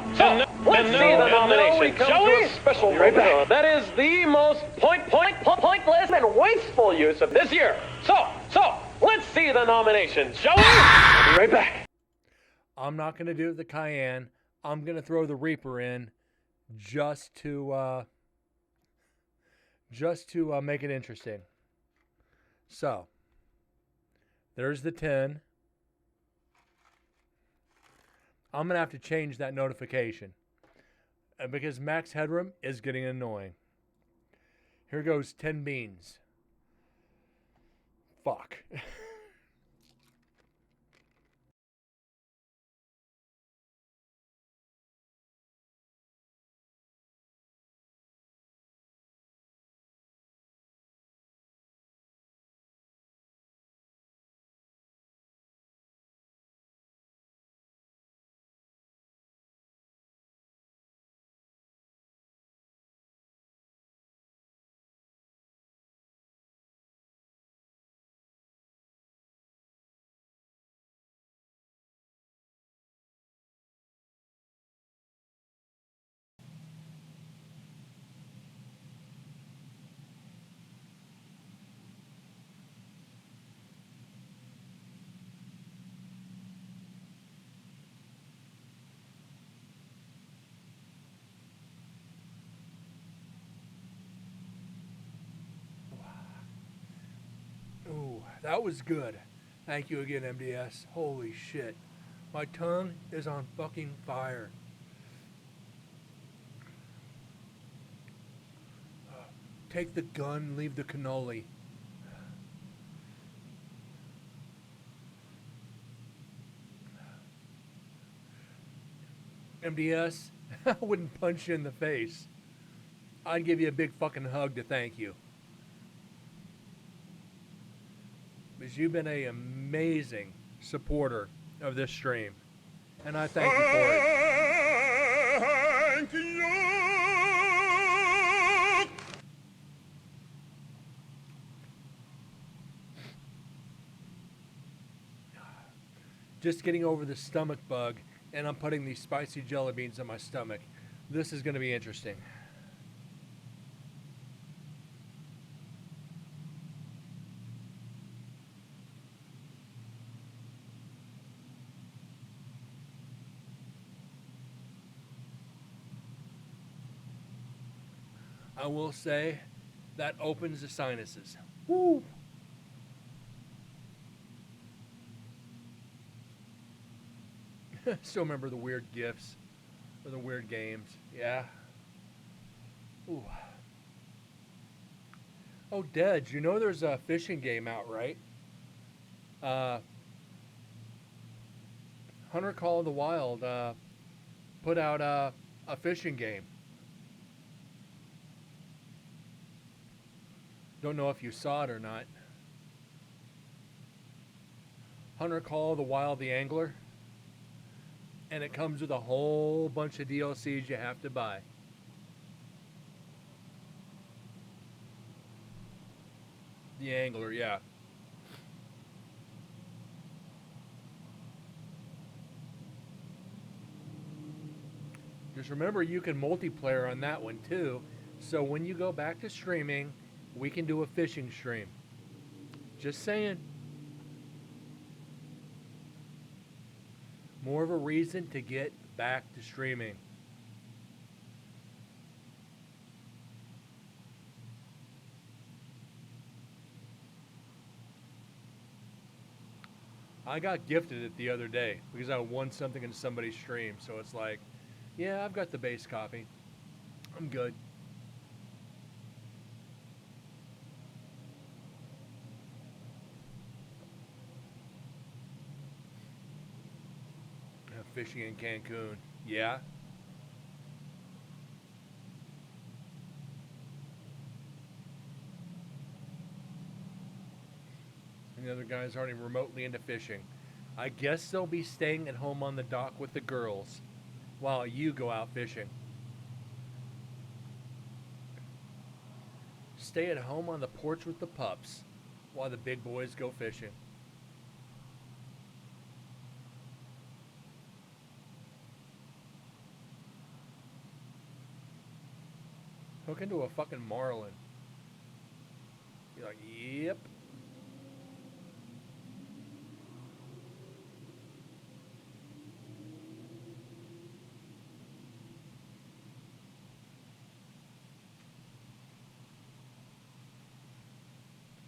let's see the nominations, shall we? Special moment. That is the most pointless and wasteful use of this year. So let's see the nominations, shall we? I'll be right back. I'm not going to do the cayenne. I'm going to throw the Reaper in just to make it interesting. So, there's the 10. I'm going to have to change that notification because max headroom is getting annoying. Here goes 10 beans. Fuck. Ooh, that was good. Thank you again, MDS. Holy shit. My tongue is on fucking fire. Take the gun, leave the cannoli. MDS, I wouldn't punch you in the face. I'd give you a big fucking hug to thank you. because you've been an amazing supporter of this stream. And I thank you for it. Thank you. Just getting over the stomach bug, and I'm putting these spicy jelly beans in my stomach. This is going to be interesting. I will say that opens the sinuses. Woo! Still remember the weird gifts or the weird games. Yeah. Ooh. Oh, Dej, you know there's a fishing game out, right? Hunter Call of the Wild put out a fishing game. Don't know if you saw it or not. Hunter Call of the Wild, the Angler. And it comes with a whole bunch of DLCs you have to buy. The Angler, yeah. Just remember you can multiplayer on that one too. So when you go back to streaming, we can do a fishing stream. Just saying. More of a reason to get back to streaming. I got gifted it the other day because I won something in somebody's stream. So it's like, yeah, I've got the base copy. I'm good. Fishing in Cancun. Yeah. And the other guys aren't even remotely into fishing. I guess they'll be staying at home on the dock with the girls while you go out fishing. Stay at home on the porch with the pups while the big boys go fishing. Hook into a fucking marlin. You're like, yep.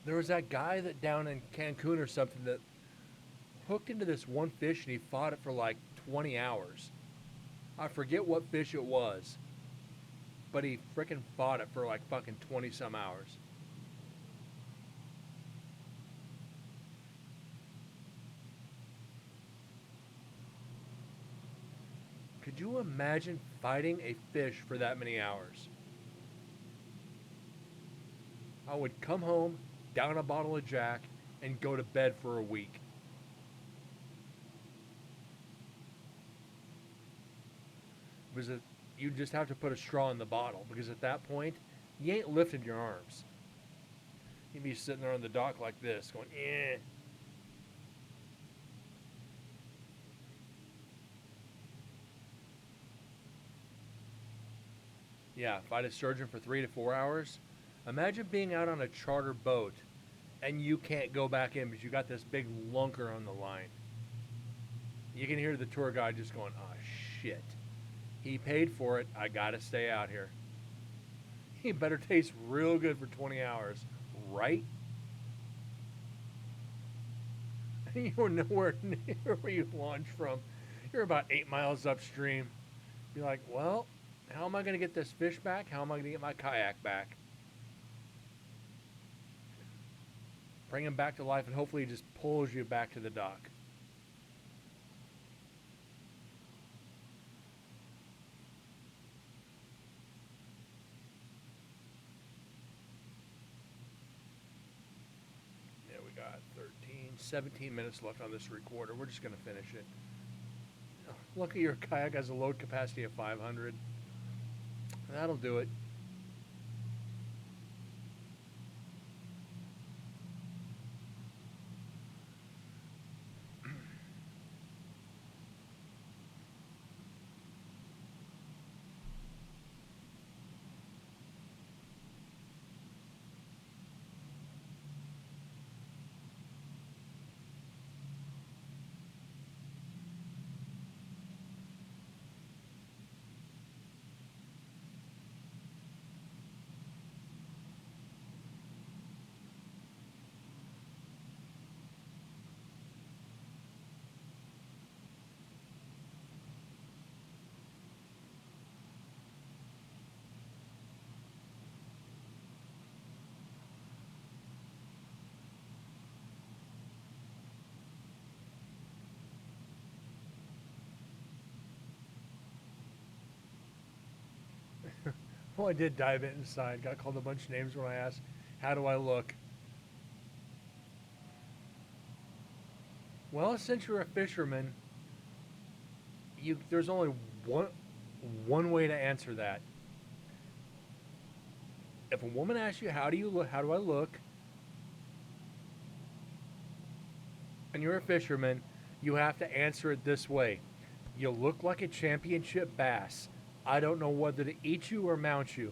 There was that guy that down in Cancun or something that hooked into this one fish and he fought it for like 20 hours. I forget what fish it was. But he frickin' fought it for like fucking 20 some hours. Could you imagine fighting a fish for that many hours? I would come home, down a bottle of Jack, and go to bed for a week. Was it? You just have to put a straw in the bottle because at that point, you ain't lifting your arms. You'd be sitting there on the dock like this, going, eh. Yeah, fight a surgeon for 3 to 4 hours. Imagine being out on a charter boat and you can't go back in because you got this big lunker on the line. You can hear the tour guide just going, oh, shit. He paid for it. I got to stay out here. He better taste real good for 20 hours, right? You're nowhere near where you launched from. You're about 8 miles upstream. You're like, well, how am I going to get this fish back? How am I going to get my kayak back? Bring him back to life, and hopefully he just pulls you back to the dock. Yeah, we got 13. 17 minutes left on this recorder. We're just going to finish it. Look at your kayak has a load capacity of 500. That'll do it. Well, I did dive it inside. Got called a bunch of names when I asked, how do I look? Well, since you're a fisherman, there's only one way to answer that. If a woman asks you, how do you look? How do I look? And you're a fisherman, you have to answer it this way. You look like a championship bass. I don't know whether to eat you or mount you.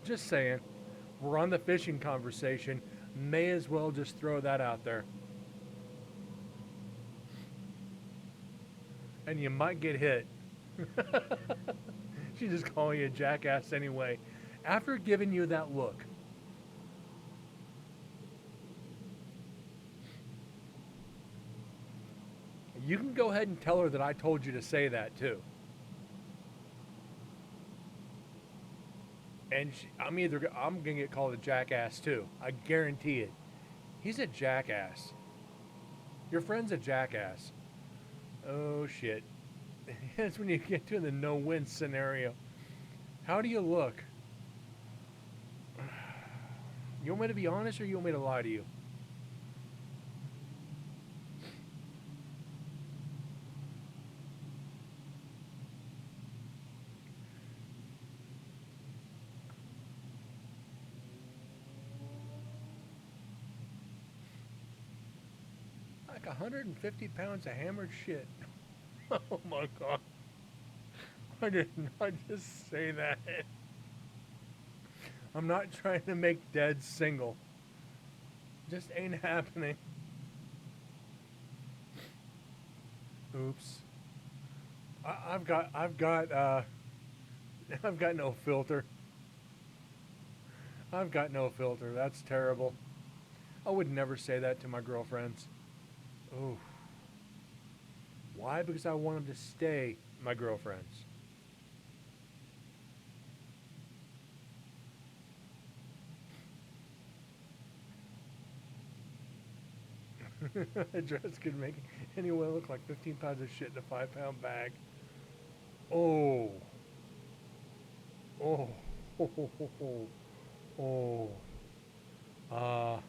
Just saying. We're on the fishing conversation. May as well just throw that out there. And you might get hit. She's just calling you a jackass anyway. After giving you that look. You can go ahead and tell her that I told you to say that too. And I'm gonna get called a jackass too. I guarantee it. He's a jackass. Your friend's a jackass. Oh shit. That's when you get to the no-win scenario. How do you look? You want me to be honest or you want me to lie to you? Like 150 pounds of hammered shit. Oh my god. I did not just say that. I'm not trying to make dead single. Just ain't happening. Oops. I've got no filter. I've got no filter. That's terrible. I would never say that to my girlfriends. Oh. Why? Because I want them to stay my girlfriends. A dress could make anyone look like 15 pounds of shit in a 5-pound bag. Oh. Oh. Oh. Oh.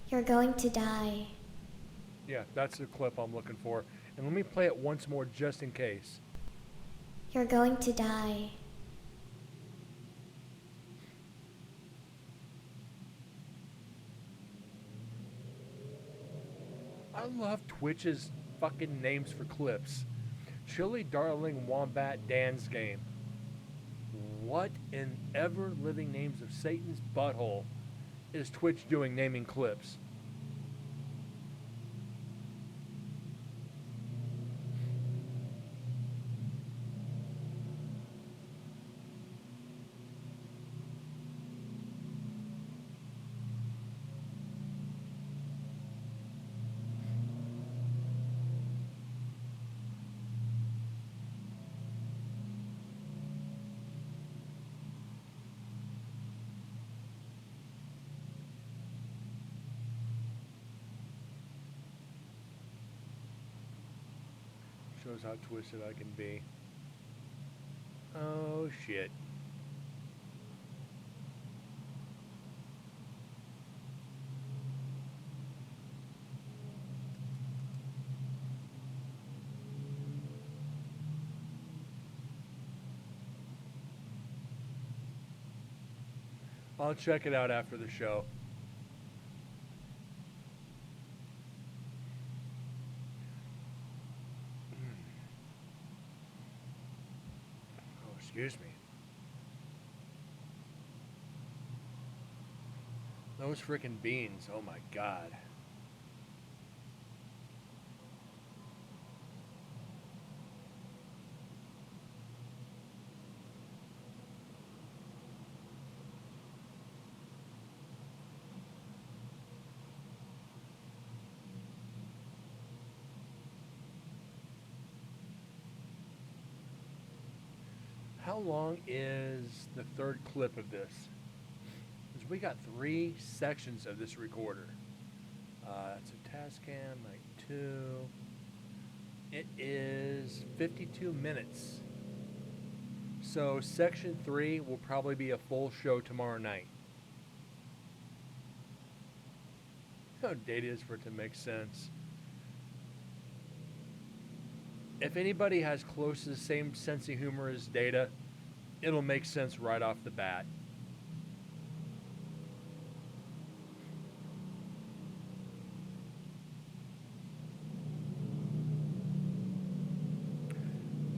You're going to die. Yeah, that's the clip I'm looking for. And let me play it once more just in case. You're going to die. I love Twitch's fucking names for clips. Chili Darling Wombat Dan's Game. What in ever living names of Satan's butthole is Twitch doing naming clips? Shows how twisted I can be. Oh shit. I'll check it out after the show. Oh, excuse me. Those freaking beans, oh my god. How long is the third clip of this? Because we got 3 sections of this recorder. It's a Tascam Mic 2. It is 52 minutes. So section 3 will probably be a full show tomorrow night. How date is for it to make sense. If anybody has close to the same sense of humor as Data, it'll make sense right off the bat.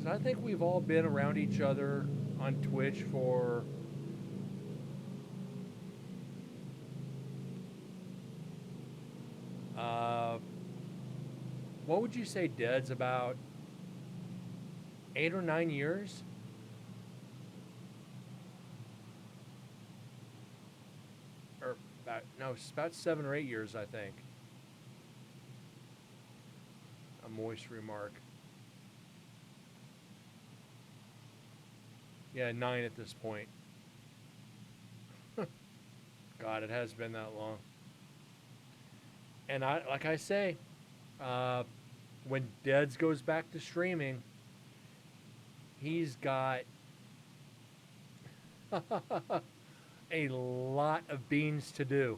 So I think we've all been around each other on Twitch for what would you say, Dead's about 8 or 9 years? Or about, no, it's about 7 or 8 years, I think. A moist remark. Yeah, 9 at this point. God, it has been that long. And like I say, when Deads goes back to streaming, he's got a lot of beans to do,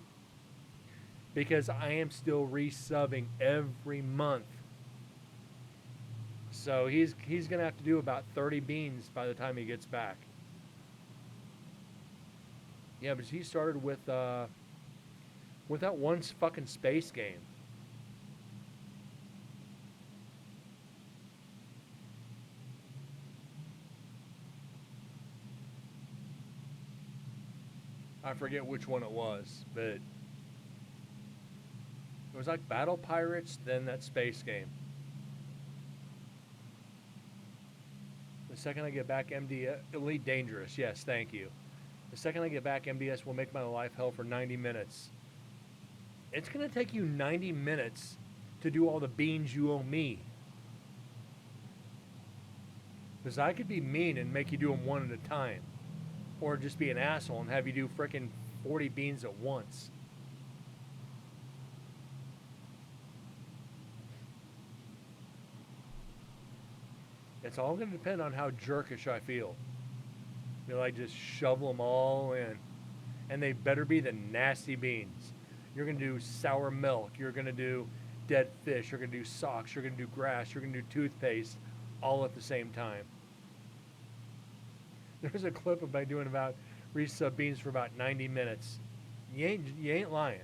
because I am still resubbing every month. So he's gonna have to do about 30 beans by the time he gets back. Yeah, but he started with that one fucking space game. I forget which one it was, but it was like Battle Pirates, then that space game. The second I get back Elite Dangerous, yes, thank you. The second I get back, MDS will make my life hell for 90 minutes. It's going to take you 90 minutes to do all the beans you owe me. Because I could be mean and make you do them one at a time. Or just be an asshole and have you do frickin' 40 beans at once. It's all going to depend on how jerkish I feel. Will I just shovel them all in? And they better be the nasty beans. You're going to do sour milk. You're going to do dead fish. You're going to do socks. You're going to do grass. You're going to do toothpaste all at the same time. There's a clip of me doing about resub beans for about 90 minutes. You ain't lying.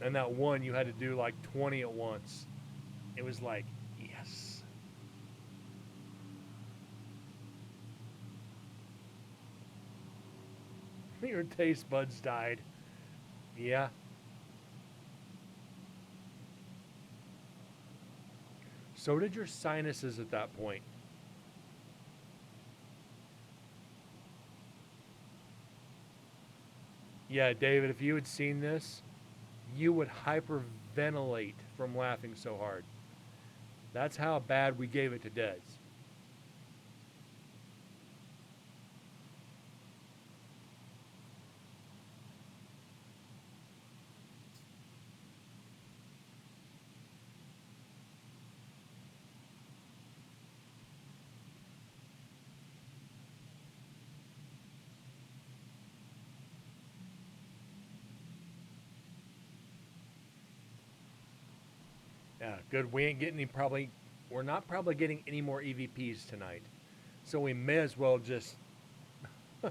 And that one you had to do like 20 at once. It was like, yes. Your taste buds died. Yeah. So did your sinuses at that point. Yeah, David, if you had seen this, you would hyperventilate from laughing so hard. That's how bad we gave it to Dez. Yeah, good. We ain't getting any probably. We're not probably getting any more EVPs tonight, so we may as well just. Oh.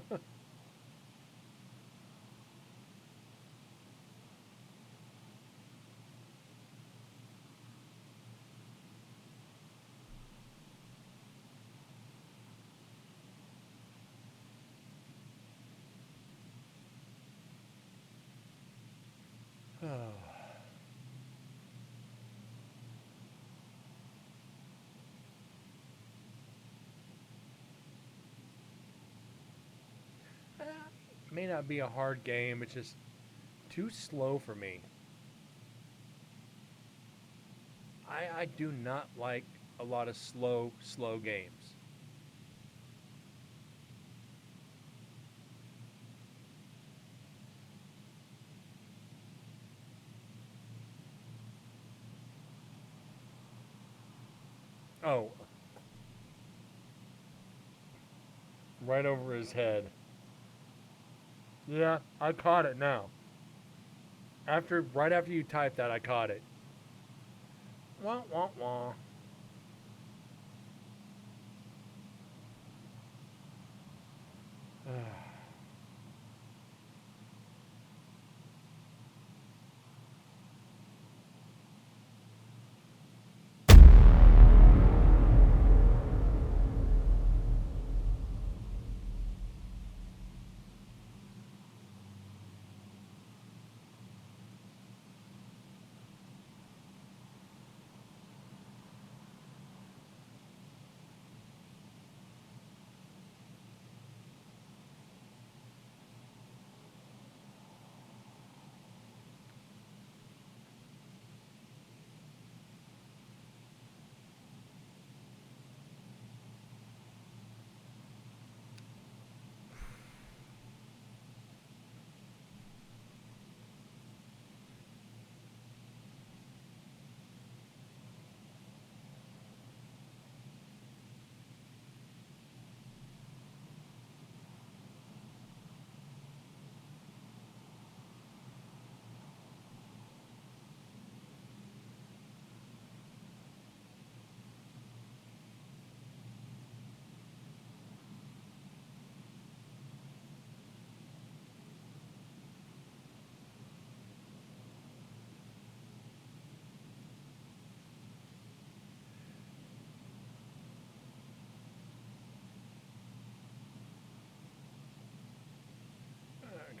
May not be a hard game. It's just too slow for me. I do not like a lot of slow games. Oh, right over his head. Yeah, I caught it now. Right after you typed that, I caught it. Wah wah wah.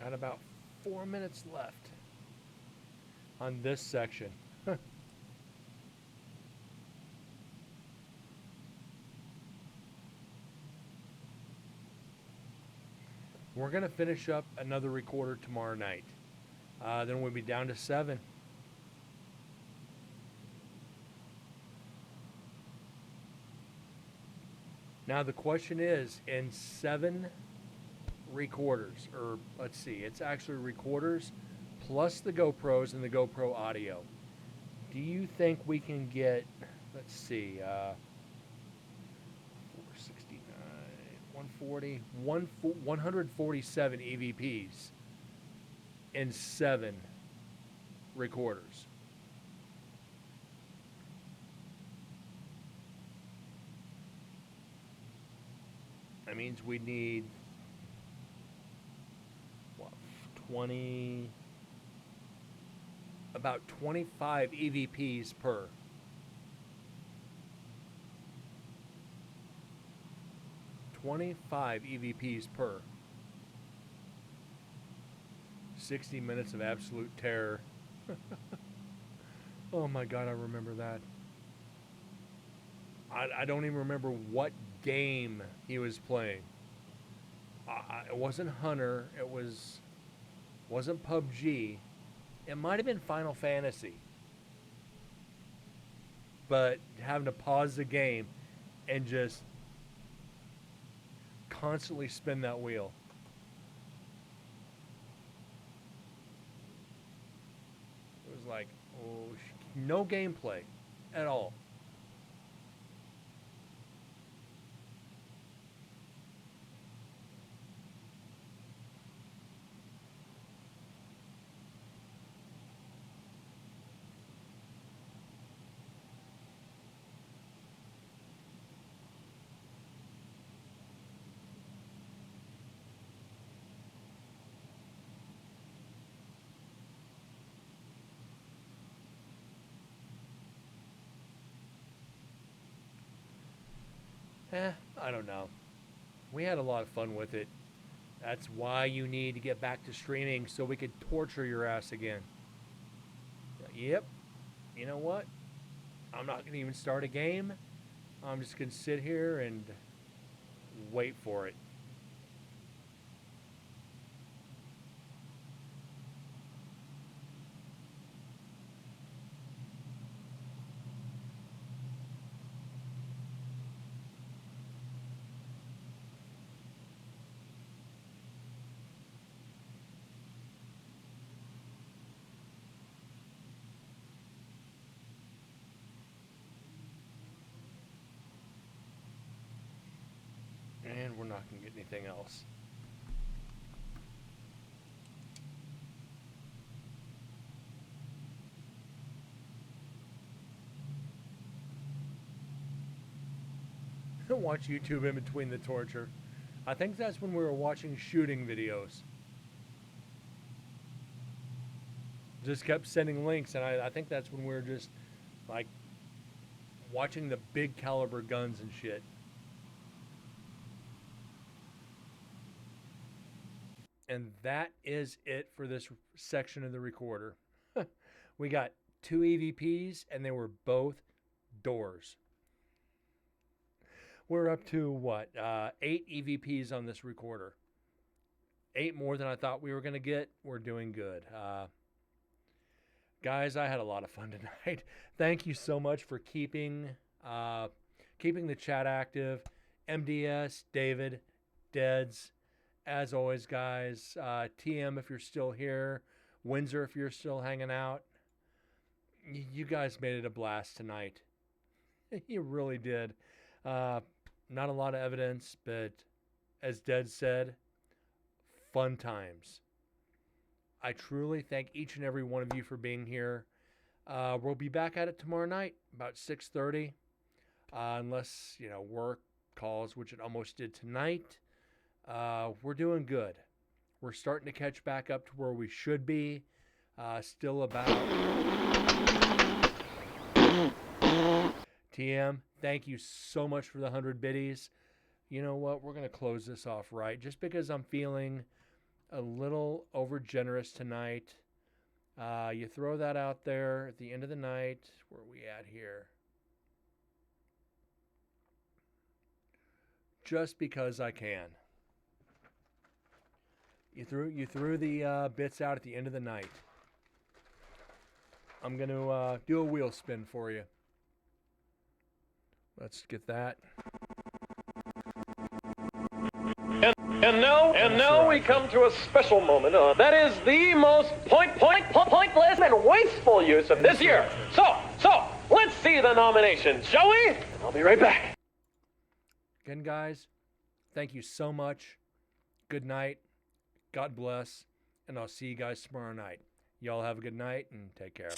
Got about 4 minutes left on this section. We're going to finish up another recorder tomorrow night. Then we'll be down to 7. Now the question is, in 7 recorders, or let's see, it's actually recorders plus the GoPros and the GoPro audio. Do you think we can get, let's see, 469, 140, 147 EVPs in 7 recorders? That means we need what, 20, about 25 EVPs per. $25 EVPs per. 60 minutes of absolute terror. Oh my God, I remember that. I don't even remember what game he was playing. It wasn't Hunter. Wasn't PUBG. It might have been Final Fantasy. But having to pause the game and just constantly spin that wheel. It was like, no gameplay at all. I don't know. We had a lot of fun with it. That's why you need to get back to streaming so we could torture your ass again. Yep. You know what? I'm not going to even start a game. I'm just going to sit here and wait for it. And we're not going to get anything else. Watch YouTube in between the torture. I think that's when we were watching shooting videos. Just kept sending links, and I think that's when we were just like watching the big caliber guns and shit. And that is it for this section of the recorder. We got 2 EVPs, and they were both doors. We're up to what? 8 EVPs on this recorder. 8 more than I thought we were going to get. We're doing good. Guys, I had a lot of fun tonight. Thank you so much for keeping the chat active. MDS, David, Deads, as always, guys. TM, if you're still here. Windsor, if you're still hanging out. You guys made it a blast tonight. You really did. Not a lot of evidence, but as Dead said, fun times. I truly thank each and every one of you for being here. We'll be back at it tomorrow night, about 6:30, unless work calls, which it almost did tonight. We're doing good. We're starting to catch back up to where we should be. Still about TM. Thank you so much for the 100 biddies. You know what? We're going to close this off right, just because I'm feeling a little over generous tonight. You throw that out there at the end of the night. Where are we at here? Just because I can. You threw the bits out at the end of the night. I'm going to do a wheel spin for you. Let's get that. And now we come to a special moment. That is the most pointless and wasteful use of this year. So, let's see the nominations, shall we? I'll be right back. Again, guys, thank you so much. Good night. God bless. And I'll see you guys tomorrow night. Y'all have a good night and take care.